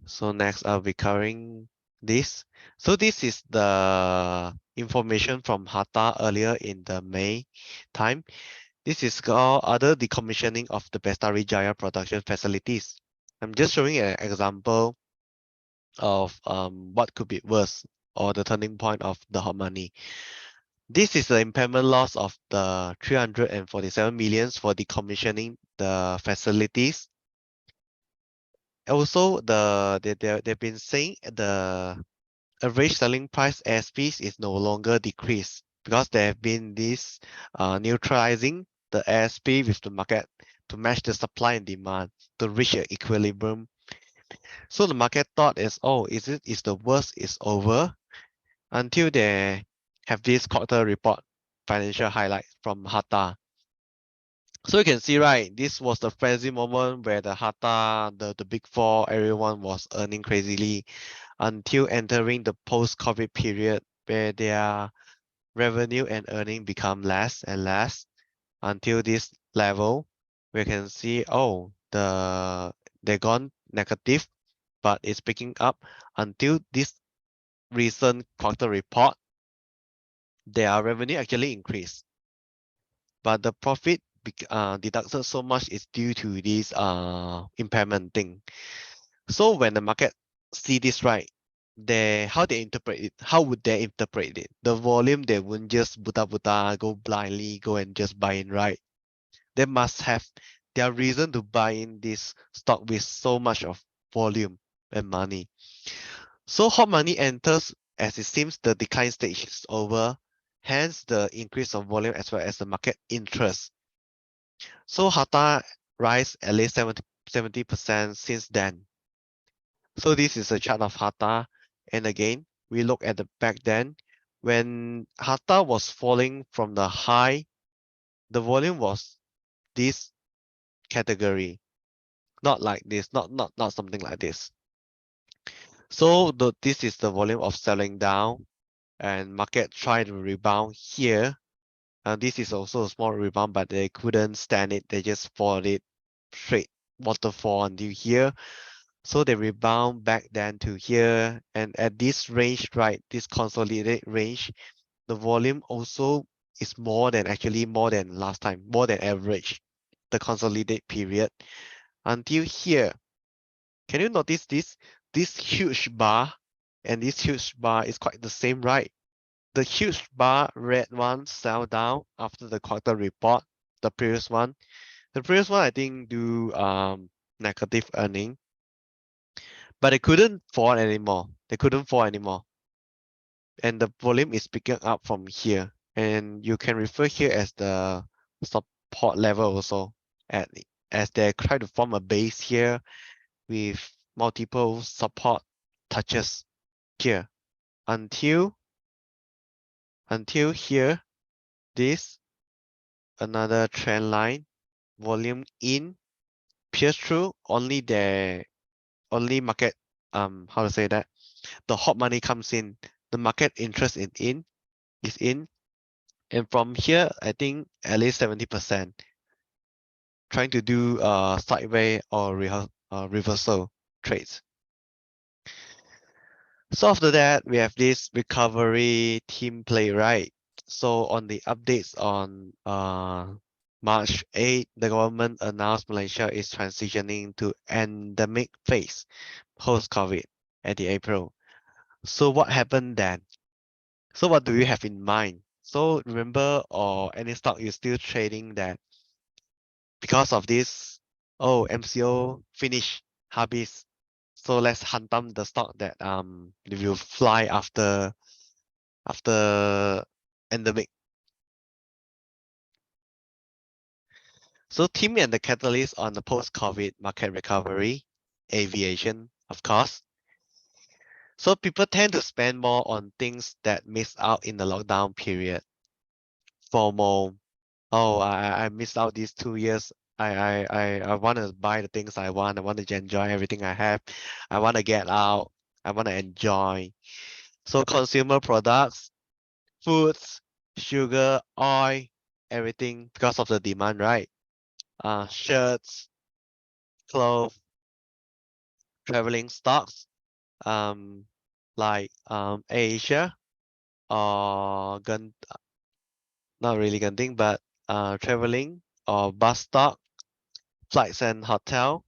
So next I'll be covering this. So this is the information from Hata earlier in the May time. This is called other decommissioning of the Bestari Jaya production facilities. I'm just showing an example of what could be worse, or the turning point of the hot money. This is the impairment loss of the 347 millions for decommissioning the facilities. Also, they've been saying the average selling price ASPs is no longer decreased, because there have been this neutralizing the ASP with the market to match the supply and demand to reach an equilibrium. So the market thought is, oh, is the worst is over, until they have this quarter report financial highlight from Hata. So you can see, right, this was the frenzy moment where the Hata, the big four, everyone was earning crazily, until entering the post-COVID period, where their revenue and earning become less and less, until this level. We can see, oh, they're gone negative, but it's picking up until this recent quarter report. their revenue actually increased, but the profit deducted so much is due to this impairment thing. So when the market see this, right, how they interpret it, how would they interpret it? The volume, they wouldn't just buta go blindly go and just buy in, right? They must have their reason to buy in this stock with so much of volume and money. So hot money enters as it seems the decline stage is over, hence the increase of volume as well as the market interest. So Hata rise at least 70% since then. So this is a chart of Hata, and again we look at the back then when Hata was falling from the high, the volume was this category, not like this, not something like this. So this is the volume of selling down, and market try to rebound here. This is also a small rebound, but they couldn't stand it. They just followed it straight waterfall until here. So they rebound back then to here, and at this range, right, this consolidated range, the volume also is more than last time, more than average, the consolidate period until here. Can you notice this huge bar and this huge bar is quite the same, right? The huge bar red one sell down after the quarter report. The previous one I think do negative earning, but they couldn't fall anymore. And the volume is picking up from here, and you can refer here as the support level also, as they try to form a base here with multiple support touches here until here, this another trend line, volume in, pierce through, only market, how to say that, the hot money comes in, the market interest is in, and from here I think at least 70% trying to do sideway or reversal trades. So after that, we have this recovery team play, right? So on the updates on March 8, the government announced Malaysia is transitioning to endemic phase post-COVID at the April. So what happened then? So what do you have in mind? So remember, or any stock you're still trading that because of this, oh, MCO finish, habis. So let's hunt down the stock that will fly after endemic. So team and the catalyst on the post-COVID market recovery, aviation, of course. So people tend to spend more on things that miss out in the lockdown period. FOMO. Oh, I missed out these 2 years. I want to buy the things I want. I want to enjoy everything I have. I want to get out. I want to enjoy. So consumer products, foods, sugar, oil, everything because of the demand, right? Shirts, clothes, traveling stocks, like Asia or not really Genting, but traveling or bus stock, flights and hotel,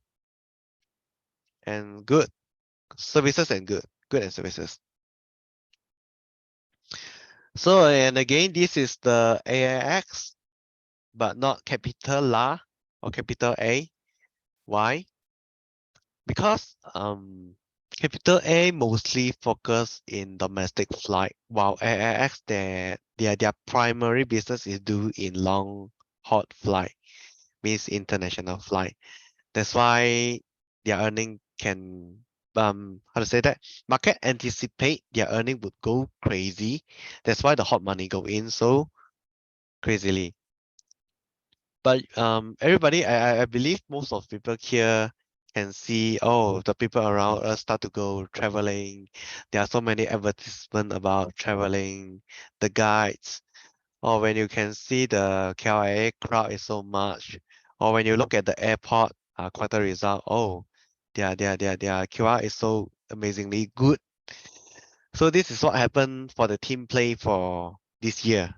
and good services and good and services. So and again, this is the AIX, but not capital A or capital A. Why? Because capital A mostly focus in domestic flight, while AIX their primary business is do in long haul flight, means international flight. That's why their earning can how to say that, market anticipate their earning would go crazy. That's why the hot money go in so crazily. But everybody, I believe most of people here can see, oh, the people around us start to go traveling. There are so many advertisements about traveling, the guides, or when you can see the KLIA crowd is so much, or when you look at the airport quarter result, oh, their QR is so amazingly good. So this is what happened for the team play for this year.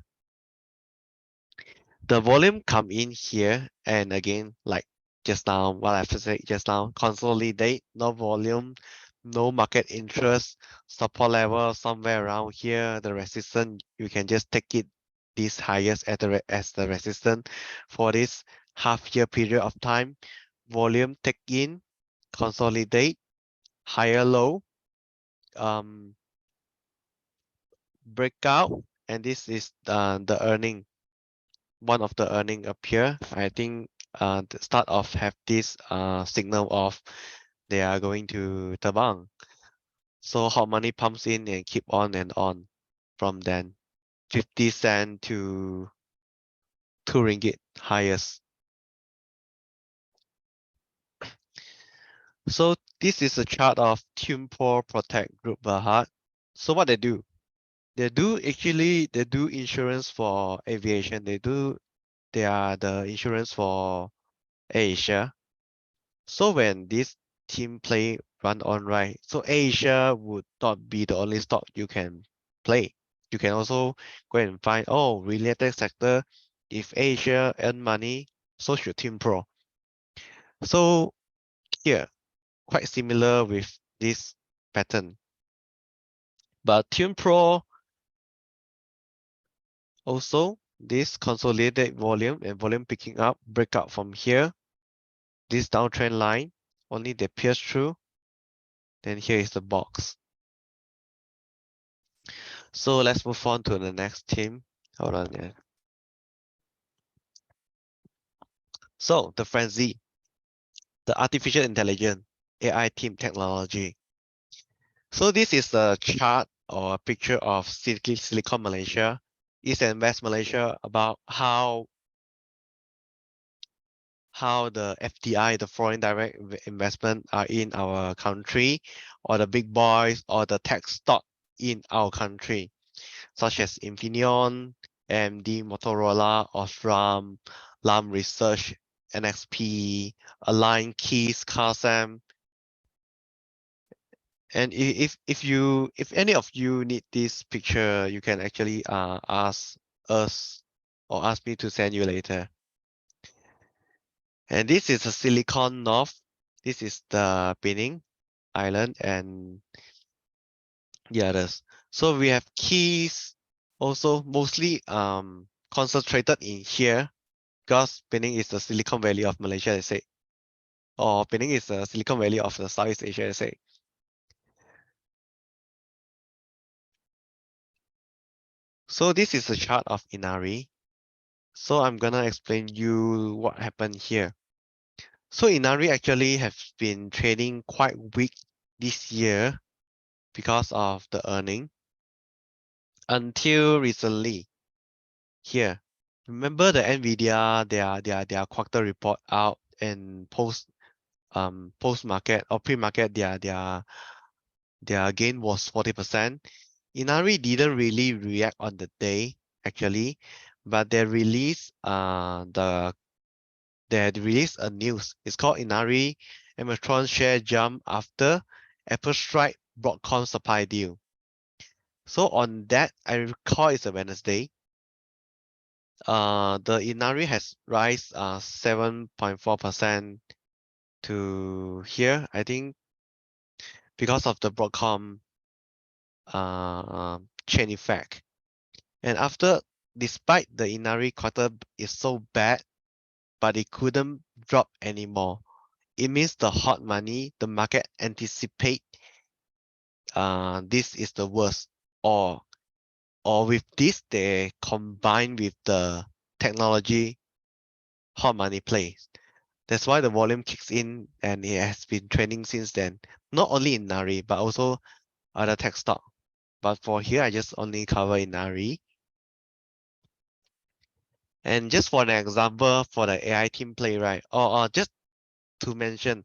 The volume come in here, and again, like just now, what I've said just now, consolidate, no volume, no market interest, support level somewhere around here. The resistance, you can just take it this highest as the resistance for this half-year period of time. Volume take in, consolidate, higher low, breakout, and this is the earning. One of the earning appear. I think the start of have this signal of they are going to terbang. So hot money pumps in and keep on and on from then. 50 cent to 2 ringgit highest. So this is a chart of Timpo Protect Group Berhad. So what they do insurance for aviation. They are the insurance for Asia. So when this team play run on, right, so Asia would not be the only stock you can play. You can also go and find, oh, related sector. If Asia earn money, so should Team Pro. So here, quite similar with this pattern. But Team Pro also, this consolidated volume and volume picking up, breakout from here. This downtrend line, only they pierce through. Then here is the box. So let's move on to the next team. Hold on, yeah. So the frenzy, the artificial intelligence, AI team technology. So this is a chart or a picture of Silicon Malaysia, East and West Malaysia, about how the FDI, the foreign direct investment, are in our country, or the big boys or the tech stock in our country, such as Infineon, AMD, Motorola, Osram, Lam Research, NXP, Align, Keys, Carsam. And if any of you need this picture, you can actually ask us or ask me to send you later. And this is a Silicon North. This is the Penang Island and the others. So we have keys also mostly concentrated in here, because Penang is the Silicon Valley of Malaysia, they say. Or Penang is the Silicon Valley of the Southeast Asia, they say. So this is a chart of Inari. So I'm gonna explain you what happened here. So Inari actually have been trading quite weak this year because of the earning until recently. Here, remember the Nvidia, their quarter report out, and post market or pre-market their gain was 40%. Inari didn't really react on the day actually, but they had released a news. It's called Inari Amatron share jump after Apple strike Broadcom supply deal. So on that, I recall it's a Wednesday. The Inari has rise 7.4% to here, I think, because of the Broadcom chain effect. And after, despite the Inari quarter is so bad, but it couldn't drop anymore. It means the hot money, the market anticipate this is the worst, or with this they combine with the technology hot money plays. That's why the volume kicks in, and it has been trending since then. Not only in Nari, but also other tech stock. But for here, I just only cover in Nari. And just for an example, for the AI team play, right? Or just to mention,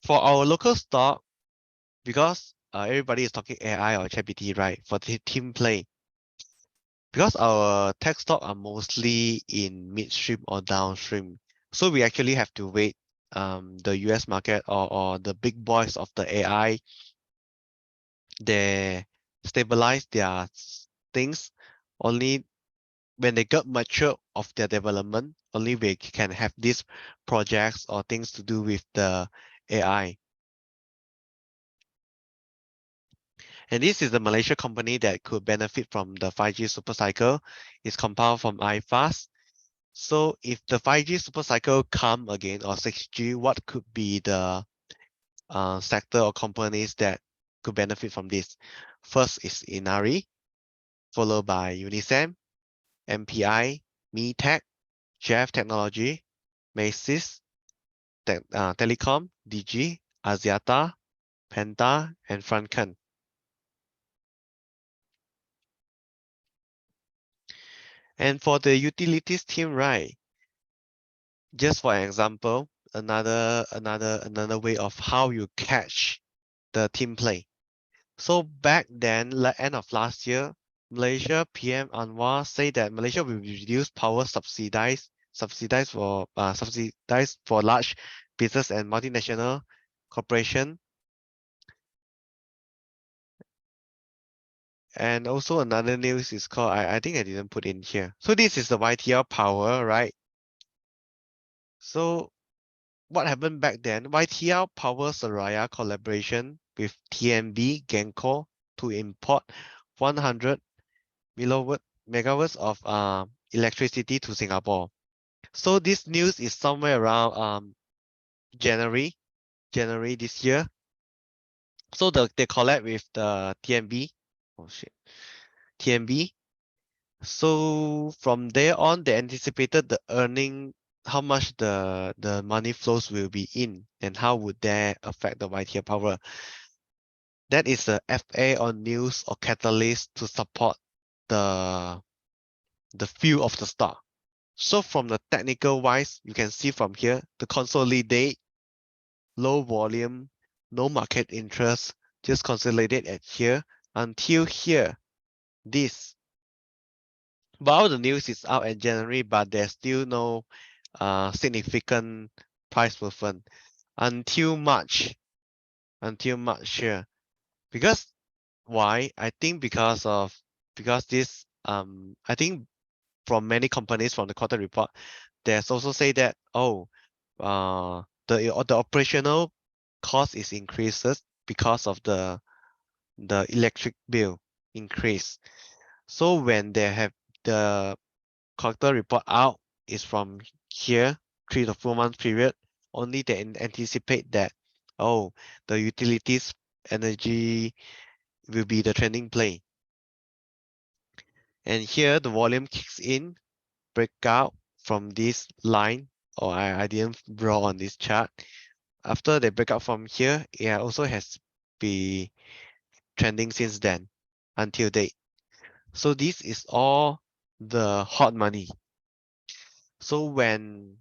for our local stock, because everybody is talking AI or ChatGPT, right? For the team play, because our tech stock are mostly in midstream or downstream, so we actually have to wait the US market or the big boys of the AI, they stabilize their things Only when they got mature of their development, only we can have these projects or things to do with the AI. And this is the Malaysia company that could benefit from the 5G super cycle. It's compound from iFast. So if the 5G super cycle come again or 6G, what could be the sector or companies that could benefit from this? First is Inari, followed by Unisem, MPI, MeTech, Jeff Technology, Macy's, Telecom, DG, Axiata, Penta, and Franken. And for the utilities team, right? Just for example, another way of how you catch the team play. So back then, end of last year, Malaysia PM Anwar said that Malaysia will reduce power subsidized for large business and multinational corporation. And also another news is called, I think I didn't put in here. So this is the YTL power, right? So what happened back then? YTL Power Seraya collaboration with TNB Genco to import 100 megawatts of electricity to Singapore. So this news is somewhere around January this year. So they collab with the TNB. Oh shit, TNB. So from there on, they anticipated the earning, how much the money flows will be in, and how would that affect the YTL power. That is a FA or news or catalyst to support the view of the stock. So from the technical wise, you can see from here, the consolidate, low volume, no market interest, just consolidate at here until here, this. While the news is out in January, but there's still no significant price movement until March here. Because why? I think because this I think from many companies from the quarter report, there's also say that the operational cost is increases because of the electric bill increase. So when they have the quarter report out is from here 3 to 4 month period, only they anticipate that the utilities energy will be the trending play. And here the volume kicks in, break out from this line, or I didn't draw on this chart. After they break out from here, it also has been trending since then until date. So this is all the hot money. So when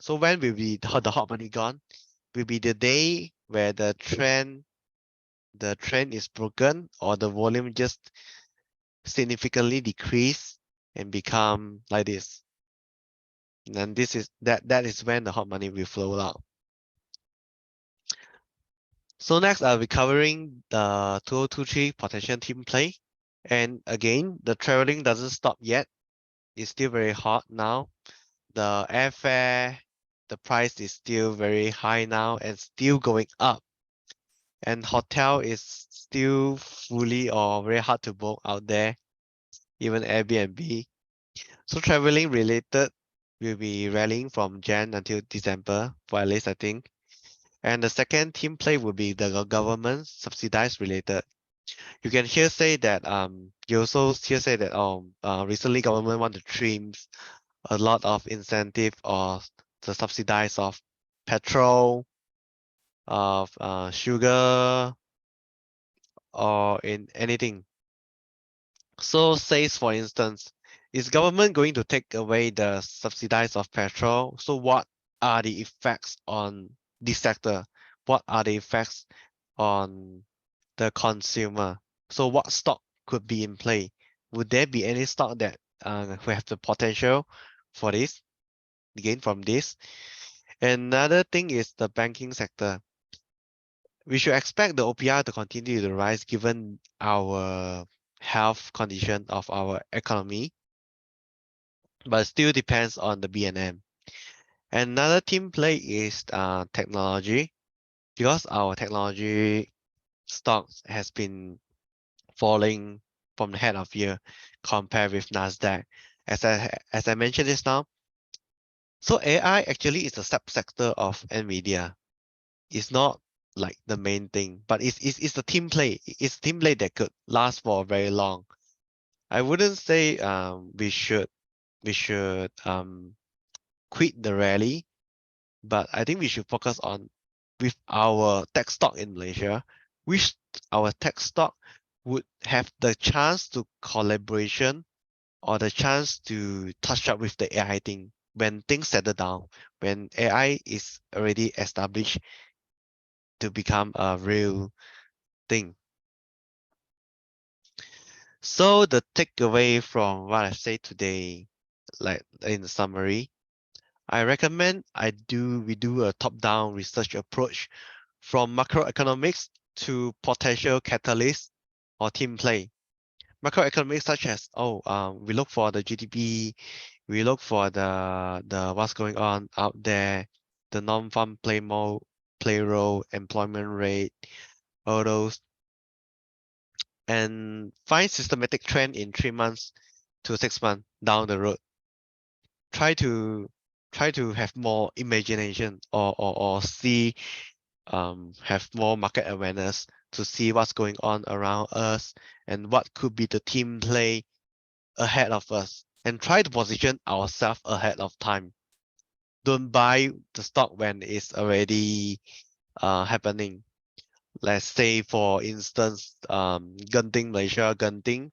will be the hot money gone? Will be the day where the trend is broken, or the volume just significantly decrease and become like this. And this is that is when the hot money will flow out. So next I'll be covering the 2023 potential team play. And again, the traveling doesn't stop yet. It's still very hot now. The airfare, the price is still very high now and still going up. And hotel is still fully or very hard to book out there, even Airbnb. So traveling related will be rallying from Jan until December, for at least I think. And the second team play will be the government subsidized related. You can here say that you also here say that recently government want to trim a lot of incentive or the subsidize of petrol, of sugar, or in anything. So says for instance, is government going to take away the subsidize of petrol? So what are the effects on this sector? What are the effects on the consumer? So what stock could be in play? Would there be any stock that will have the potential for this, gain from this? Another thing is the banking sector. We should expect the OPR to continue to rise given our health condition of our economy, but still depends on the BNM. Another team play is technology, because our technology stocks has been falling from the head of year compared with Nasdaq. As I mentioned this now, so AI actually is a subsector of Nvidia. It's not like the main thing, but it's the team play. It's team play that could last for very long. I wouldn't say we should quit the rally, but I think we should focus on with our tech stock in Malaysia, which our tech stock would have the chance to collaboration or the chance to touch up with the AI thing when things settle down, when AI is already established to become a real thing. So the takeaway from what I say today, like in the summary, I recommend we do a top-down research approach from macroeconomics to potential catalysts or team play. Macroeconomics such as we look for the GDP, we look for the what's going on out there, the non-farm payroll, employment rate, all those, and find systematic trend in 3 months to 6 months down the road. Try to have more imagination or see have more market awareness to see what's going on around us and what could be the team play ahead of us, and try to position ourselves ahead of time. Don't buy the stock when it's already happening. Let's say, for instance, Genting Malaysia, Genting,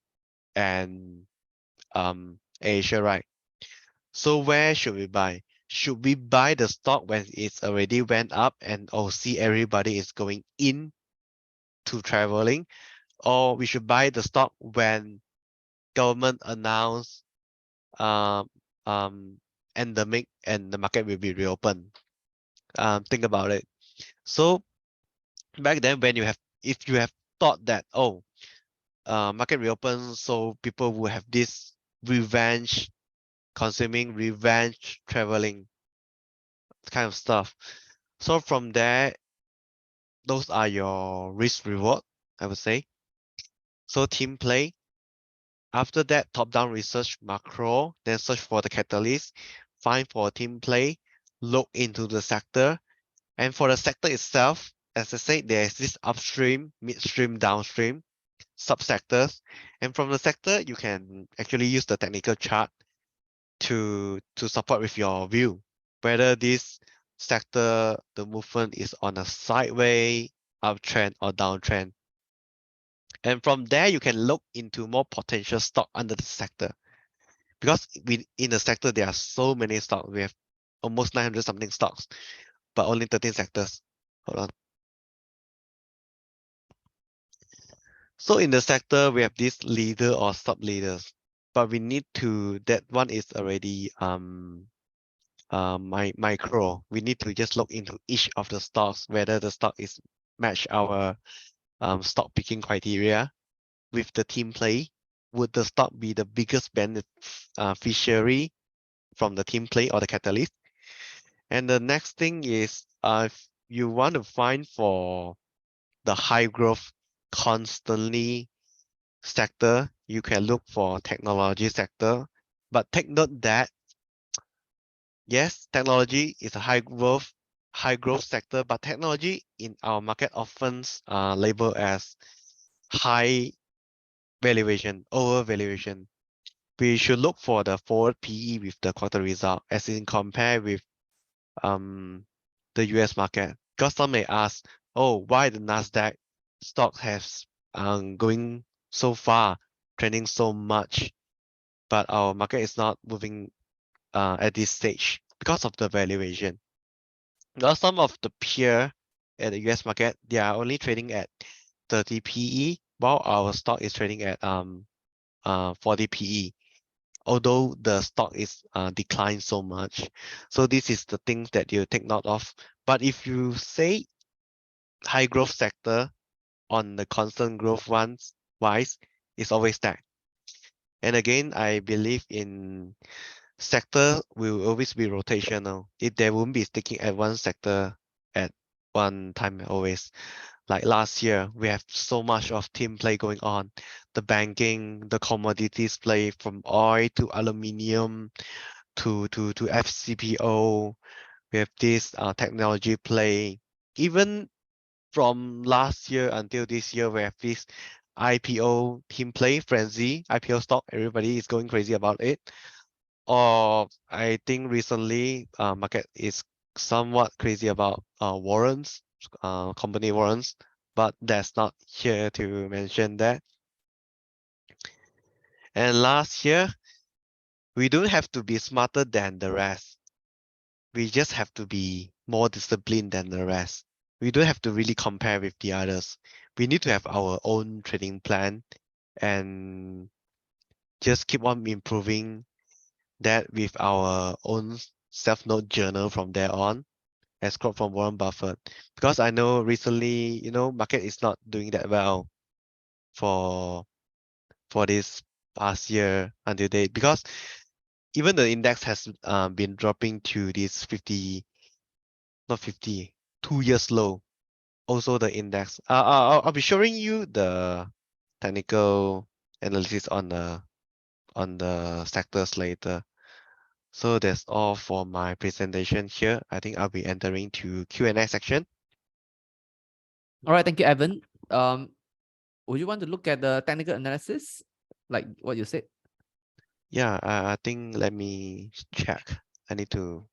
and Asia, right? So where should we buy? Should we buy the stock when it's already went up and see everybody is going in to traveling, or we should buy the stock when government announce um endemic and the market will be reopened? Think about it. So back then, if you have thought that market reopen, so people will have this revenge consuming, revenge traveling kind of stuff. So from there, those are your risk reward, I would say. So team play. After that, top-down research macro, then search for the catalyst, find for team play, look into the sector. And for the sector itself, as I said, there's this upstream, midstream, downstream subsectors. And from the sector, you can actually use the technical chart to support with your view, whether this sector, the movement is on a sideways, uptrend, or downtrend. And from there, you can look into more potential stock under the sector. Because in the sector, there are so many stocks. We have almost 900 something stocks, but only 13 sectors. Hold on. So in the sector, we have this leader or sub leaders, but we need to, that one is already micro. We need to just look into each of the stocks, whether the stock is match our stock picking criteria with the team play. Would the stock be the biggest beneficiary from the team play or the catalyst? And the next thing is, if you want to find for the high growth constantly sector, you can look for technology sector. But take note that yes, technology is a high growth sector, but technology in our market often labeled as high valuation, overvaluation. We should look for the forward PE with the quarter result, as in compare with the US market. Because some may ask, why the Nasdaq stock has going so far, trending so much, but our market is not moving at this stage because of the valuation. Because some of the peer at the US market, they are only trading at 30 PE, while our stock is trading at 40 PE. Although the stock is declined so much. So this is the things that you take note of. But if you say high growth sector on the constant growth wise, It's always that. And again, I believe in sector will always be rotational. If there won't be sticking at one sector at one time always. Like last year, we have so much of team play going on. The banking, the commodities play from oil to aluminium to FCPO. We have this technology play. Even from last year until this year, we have this IPO team play frenzy. IPO stock, everybody is going crazy about it. Or I think recently, market is somewhat crazy about warrants, company warrants, but that's not here to mention that. And last year, we don't have to be smarter than the rest. We just have to be more disciplined than the rest. We don't have to really compare with the others. We need to have our own trading plan and just keep on improving that with our own self-note journal from there on, as quote from Warren Buffett. Because I know recently, market is not doing that well for this past year until date, because even the index has been dropping to this 50, not 50, 2 years low. Also the index. I'll be showing you the technical analysis on the sectors later. So that's all for my presentation here. I think I'll be entering to Q&A section.
All right, thank you, Evan. Would you want to look at the technical analysis, like what you said?
Yeah, I think let me check. I need to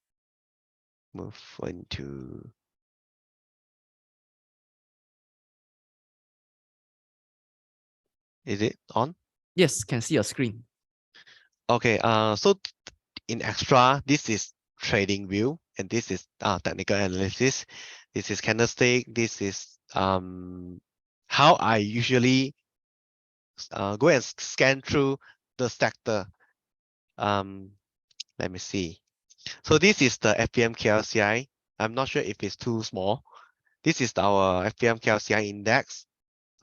move into. Is it on?
Yes, can see your screen.
Okay. So in extra, this is trading view, and this is technical analysis. This is candlestick. This is how I usually go and scan through the sector. Let me see. So this is the FPM KLCI. I'm not sure if it's too small. This is our FPM KLCI index.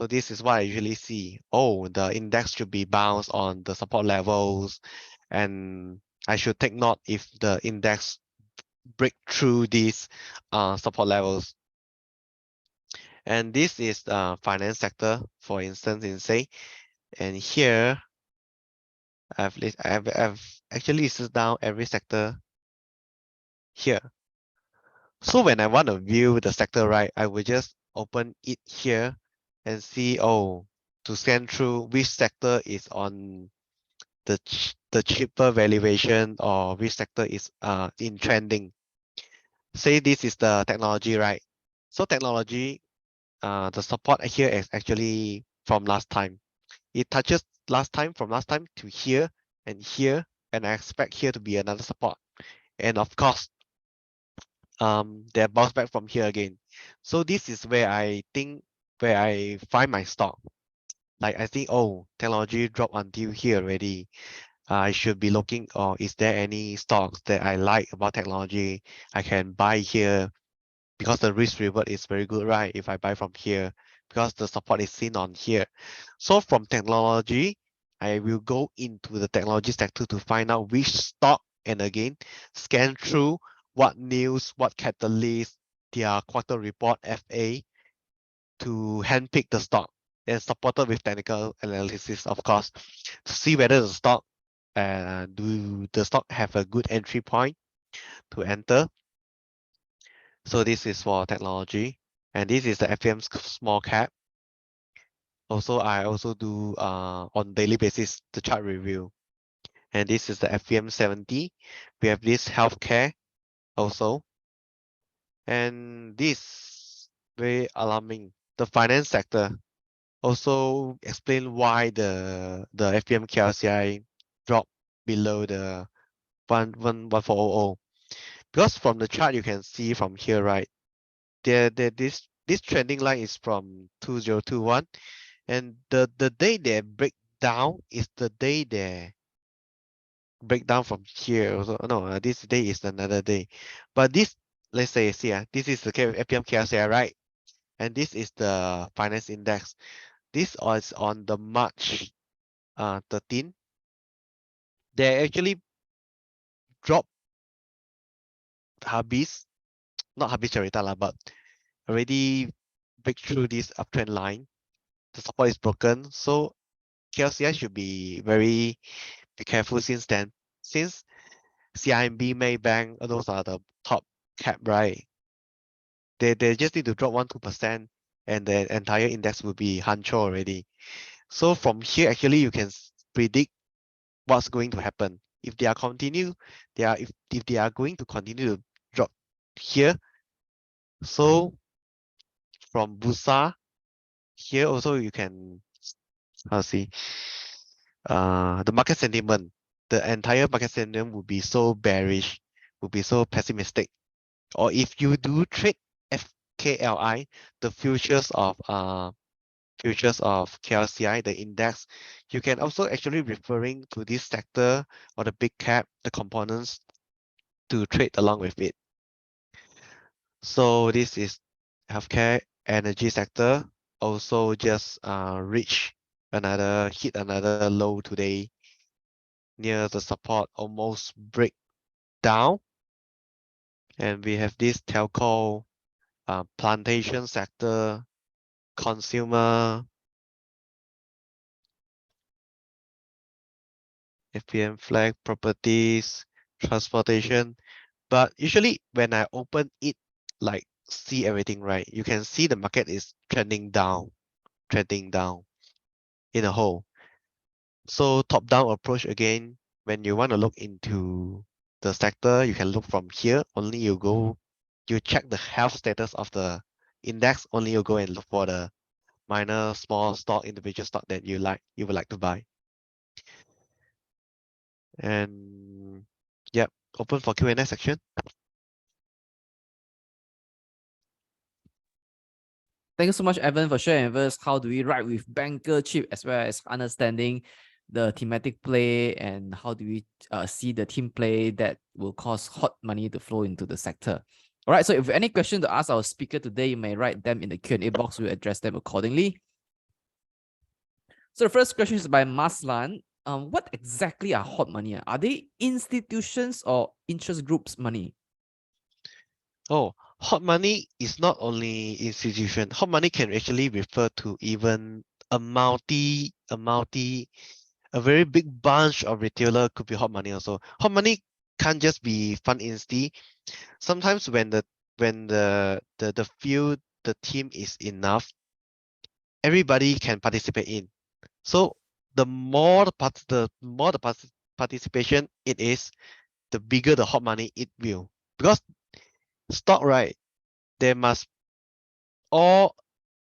So this is what I usually see. Oh, the index should be bounced on the support levels, and I should take note if the index break through these support levels. And this is the finance sector, for instance, in say, and here I've actually listed down every sector here. So when I want to view the sector, right, I will just open it here and see, to scan through which sector is on the cheaper valuation, or which sector is in trending. Say this is the technology, right? So technology, the support here is actually from last time. It touches from last time to here, and I expect here to be another support. And of course, they bounce back from here again. So this is where I find my stock. Like I think, technology dropped until here already. I should be looking, or is there any stocks that I like about technology I can buy here, because the risk reward is very good, right? If I buy from here, because the support is seen on here. So from technology, I will go into the technology sector to find out which stock, and again, scan through what news, what catalyst, their quarter report, FA, to handpick the stock, and supported with technical analysis, of course, to see whether the stock, do the stock have a good entry point to enter. So this is for technology, and this is the FPM small cap. Also, I also do on daily basis the chart review, and this is the FPM 70. We have this healthcare also, and this very alarming. The finance sector also explain why the FPM KLCI dropped below the 1400, because from the chart you can see from here, right? This trending line is from 2021, and the day they break down is the day they break down from here. Also, no, this day is another day, but this, let's say, see, this is the FPM KLCI, right? And this is the finance index. This is on the March 13, they actually dropped Habis, not Habis Cerita lah, but already break through this uptrend line. The support is broken, so KLCI should be very careful since then. Since CIMB, Maybank, those are the top cap, right? They just need to drop 1-2%, and the entire index will be hancho already. So from here, actually, you can predict what's going to happen. If they are if they are going to continue to drop here, so from Bursa here also you can see the market sentiment, the entire market sentiment will be so bearish, will be so pessimistic. Or if you do trade FKLI, the futures of KLCI, the index, you can also actually referring to this sector or the big cap, the components to trade along with it. So this is healthcare energy sector, also just hit another low today near the support, almost break down. And we have this telco, plantation sector, consumer, FPM flag, properties, transportation. But usually when I open it, like see everything, right, you can see the market is trending down in a whole. So top-down approach again, when you want to look into the sector, you can look from here. Only you check the health status of the index. Only you go and look for the minor, small stock, individual stock that you would like to buy. And yep, open for Q&A section.
Thank you so much, Evan, for sharing with us how do we ride with banker chip as well as understanding the thematic play and how do we see the team play that will cause hot money to flow into the sector. All right, so if any question to ask our speaker today, you may write them in the Q&A box. We'll address them accordingly. So the first question is by Maslan. What exactly are hot money? Are they institutions or interest groups money?
Oh, hot money is not only institution. Hot money can actually refer to even a very big bunch of retailer could be hot money also. Hot money can't just be fund insti. Sometimes when the field, the team is enough, everybody can participate in. So the more the participation it is, the bigger the hot money it will. Because stock, right, there must all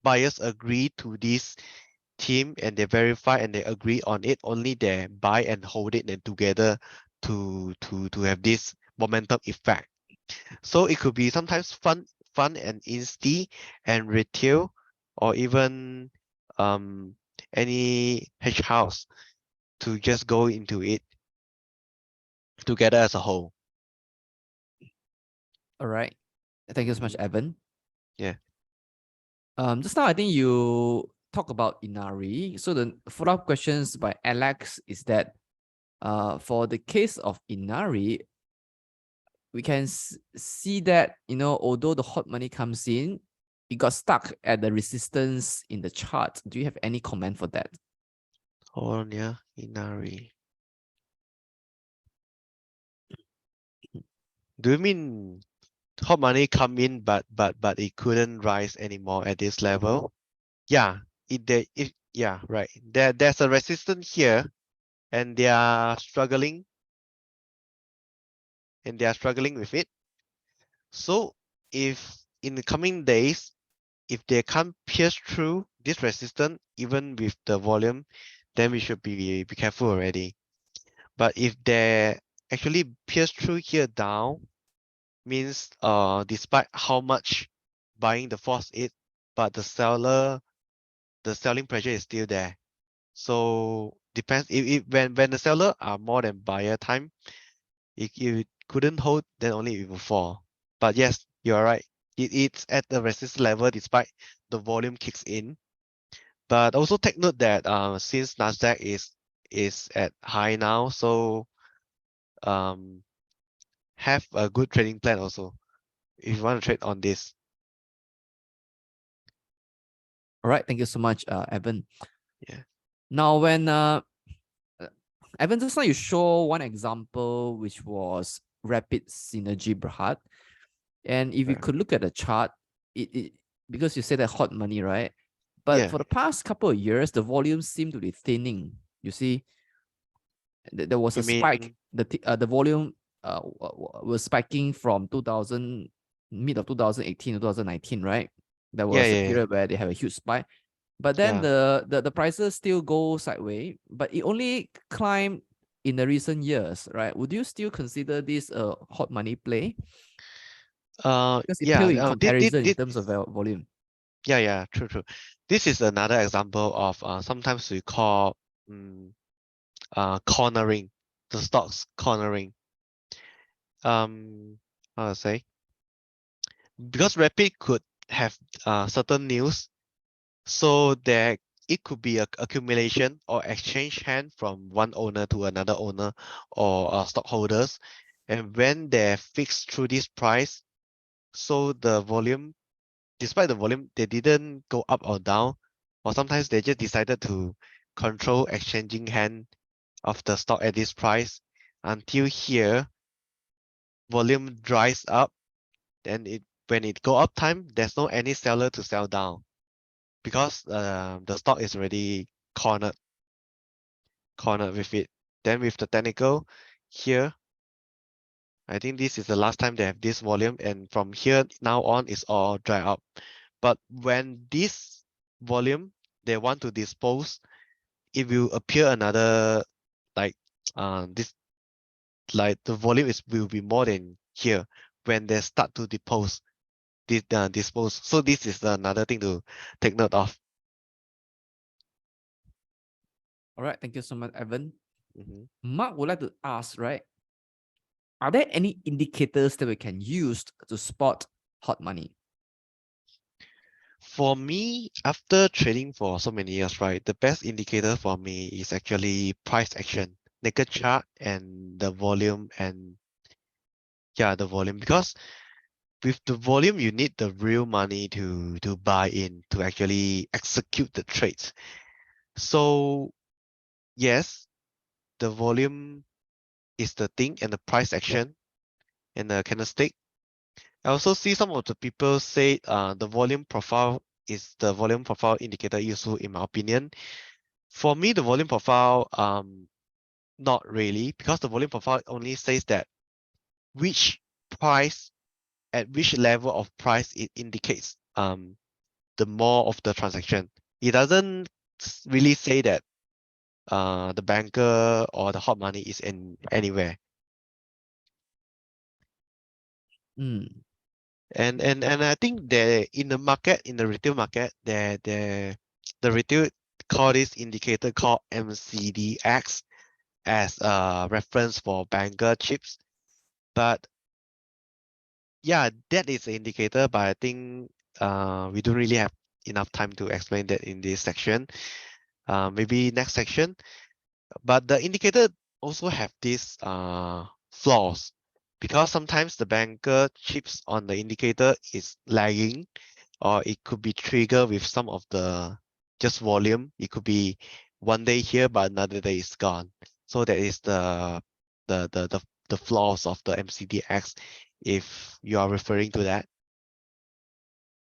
buyers agree to this team and they verify and they agree on it. Only they buy and hold it and together to have this momentum effect. So it could be sometimes fund and insti and retail, or even any hedge house to just go into it together as a whole.
All right. Thank you so much, Evan.
Yeah.
Just now, I think you talk about Inari. So the follow-up questions by Alex is that for the case of Inari, we can see that, although the hot money comes in, it got stuck at the resistance in the chart. Do you have any comment for that?
Hold on, yeah, Inari. Do you mean hot money come in, but it couldn't rise anymore at this level? Yeah, yeah, right. There's a resistance here, and they are struggling, with it. So if in the coming days, if they can't pierce through this resistance, even with the volume, then we should be careful already. But if they actually pierce through here down, means despite how much buying the force is, but the selling pressure is still there. So depends if when the seller are more than buyer time, if it couldn't hold, then only it will fall. But yes, you are right. It's at the resistance level despite the volume kicks in. But also take note that since Nasdaq is is at high now, so have a good trading plan also if you want to trade on this.
All right, thank you so much, Evan.
Yeah.
Now, when Evan, just now you show one example, which was Rapid Synergy Berhad. And if you could look at the chart, it because you said that hot money, right? But
Yeah.
for the past couple of years, the volume seemed to be thinning. You see, there was
You
a spike.
mean
The volume was spiking from 2000 mid of 2018 to 2019, right? There was a period where they have a huge spike. But then the prices still go sideways, but it only climbed in the recent years, right? Would you still consider this a hot money play? Because it pale in comparison in terms of volume.
Yeah, true. This is another example of sometimes we call cornering, the stocks cornering. How to say? Because Rapid could have certain news, so there it could be a accumulation or exchange hand from one owner to another owner or stockholders, and when they're fixed through this price, so the volume, despite the volume, they didn't go up or down, or sometimes they just decided to control exchanging hand of the stock at this price until here volume dries up. Then when it go up time, there's no any seller to sell down because the stock is already cornered with it. Then with the technical here, I think this is the last time they have this volume, and from here now on it's all dry up. But when this volume they want to dispose, it will appear another like this, like the volume will be more than here when they start to dispose. So this is another thing to take note of.
All right, thank you so much, Evan. Mark would like to ask, right? Are there any indicators that we can use to spot hot money?
For me, after trading for so many years, right, the best indicator for me is actually price action, naked chart, and the volume, and the volume, because with the volume you need the real money to buy in, to actually execute the trades. So yes, the volume is the thing, and the price action and the candlestick. I also see some of the people say the volume profile is the volume profile indicator useful, in my opinion. For me, the volume profile not really, because the volume profile only says that which price, at which level of price it indicates the more of the transaction. It doesn't really say that the banker or the hot money is in anywhere. And I think that in the market, in the retail market, the retail call this indicator called MCDX as a reference for banker chips. But yeah, that is an indicator, but I think we don't really have enough time to explain that in this section. Maybe next section. But the indicator also have these flaws, because sometimes the banker chips on the indicator is lagging, or it could be triggered with some of the just volume. It could be one day here, but another day is gone. So that is the flaws of the MCDX, if you are referring to that.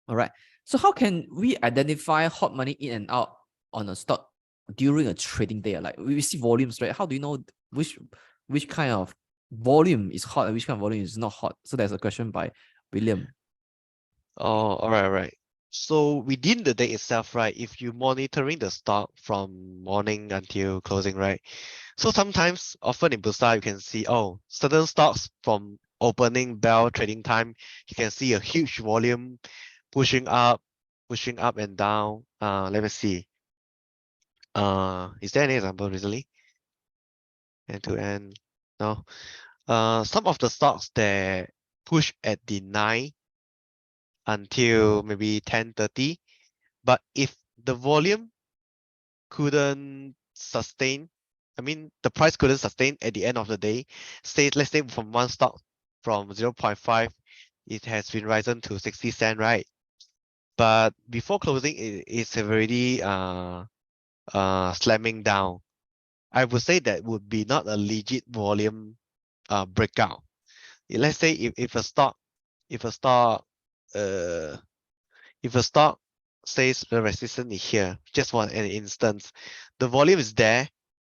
All right. So how can we identify hot money in and out on a stock during a trading day? Like we see volumes, right? How do you know which kind of volume is hot and which kind of volume is not hot? So there's a question by William.
Oh, all right. So within the day itself, right, if you're monitoring the stock from morning until closing, right? So sometimes, often in Bursa, you can see, certain stocks from opening bell trading time, you can see a huge volume pushing up and down. Let me see. Is there any example recently? End to end? No. Some of the stocks that push at the 9 until maybe 10:30, but if the volume couldn't sustain I mean, the price couldn't sustain at the end of the day. Say, let's say from one stock from 0.5, it has been risen to 60 cent, right? But before closing, it's already slamming down. I would say that would be not a legit volume breakout. Let's say if a stock if a stock uh if a stock says the resistance is here, just for an instance, the volume is there,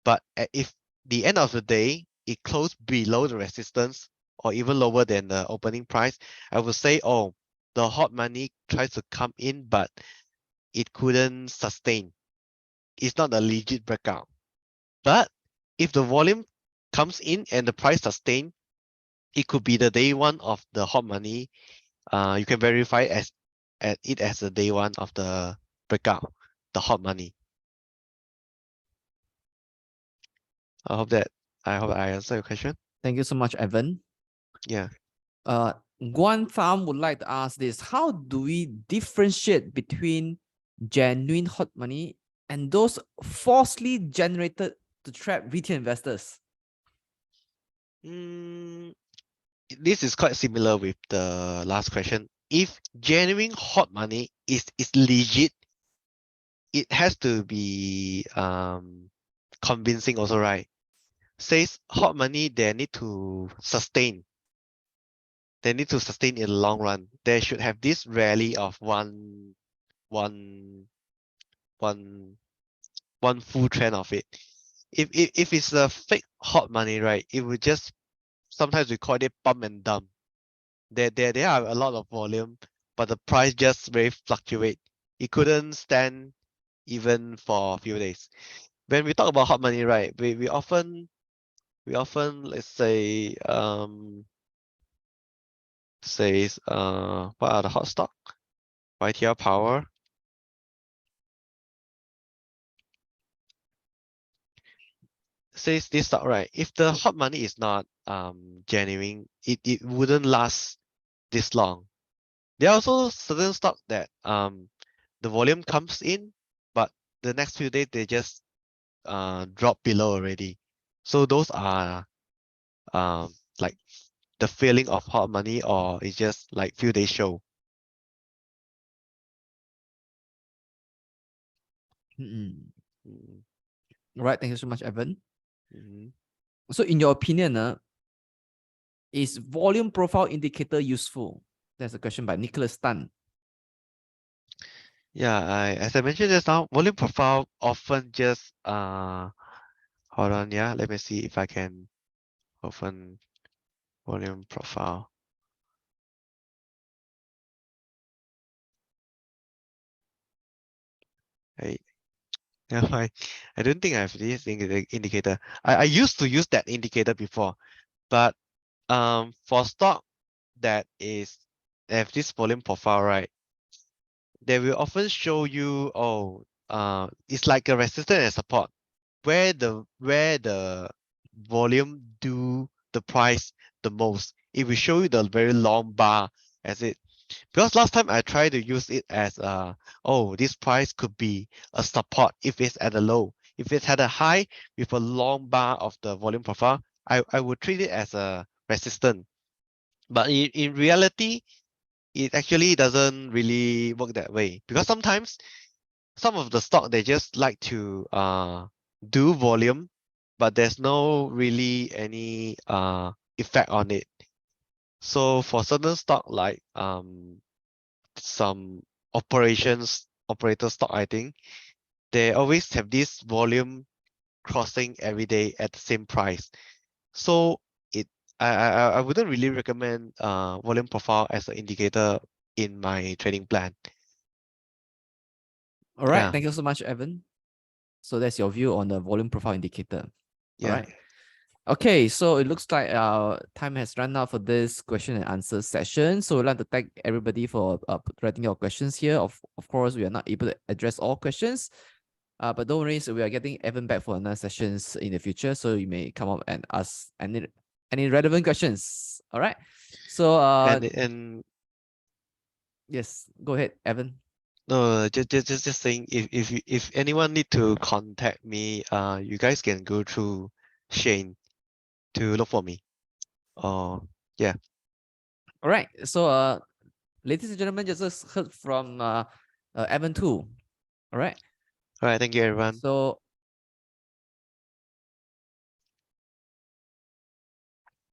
but if the end of the day it closed below the resistance or even lower than the opening price, I would say, oh, the hot money tries to come in, but it couldn't sustain. It's not a legit breakout. But if the volume comes in and the price sustain, it could be the day one of the hot money. You can verify it as the day one of the breakout, the hot money. I hope I answer your question.
Thank you so much, Evan.
Yeah.
Guan Tham would like to ask this: how do we differentiate between genuine hot money and those falsely generated to trap retail investors?
This is quite similar with the last question. If genuine hot money is legit, it has to be convincing also, right? Says hot money, they need to sustain. They need to sustain in the long run. They should have this rally of one full trend of it. If it's a fake hot money, right, it would just, sometimes we call it pump and dump. There are a lot of volume, but the price just very fluctuate. It couldn't stand even for a few days. When we talk about hot money, right, we often let's say says what are the hot stock? YTR Power. Says this stock, right? If the hot money is not genuine, it wouldn't last this long. There are also certain stock that the volume comes in, but the next few days they just drop below already. So those are like the feeling of hot money, or it's just like few days show.
Right, thank you so much, Evan.
Mm-hmm.
So in your opinion, is volume profile indicator useful? That's a question by Nicholas Tan.
Yeah, as I mentioned just now, volume profile often just hold on, yeah, let me see if I can open volume profile. I I don't think I have this indicator. I used to use that indicator before, but for stock that have this volume profile, right, they will often show you, oh, it's like a resistance and support where the volume do the price the most. It will show you the very long bar as it, because last time I tried to use it as oh, this price could be a support if it's at a low. If it's at a high with a long bar of the volume profile, I would treat it as a resistance. But in reality, it actually doesn't really work that way, because sometimes some of the stock, they just like to do volume, but there's no really any effect on it. So for certain stock like some operator stock, I think they always have this volume crossing every day at the same price. So I wouldn't really recommend volume profile as an indicator in my trading plan.
All right,
Yeah.
thank you so much, Evan. So that's your view on the volume profile indicator.
Yeah.
All right. Okay, so it looks like our time has run out for this question and answer session. So I'd like to thank everybody for writing your questions here. Of course, we are not able to address all questions, but don't worry, so we are getting Evan back for another sessions in the future. So you may come up and ask any relevant questions. All right. So
and
yes, go ahead, Evan.
No, just saying if anyone need to contact me, you guys can go through Shane to look for me. Yeah.
All right. So ladies and gentlemen, just heard from Evan too. All right.
All right. Thank you, everyone.
So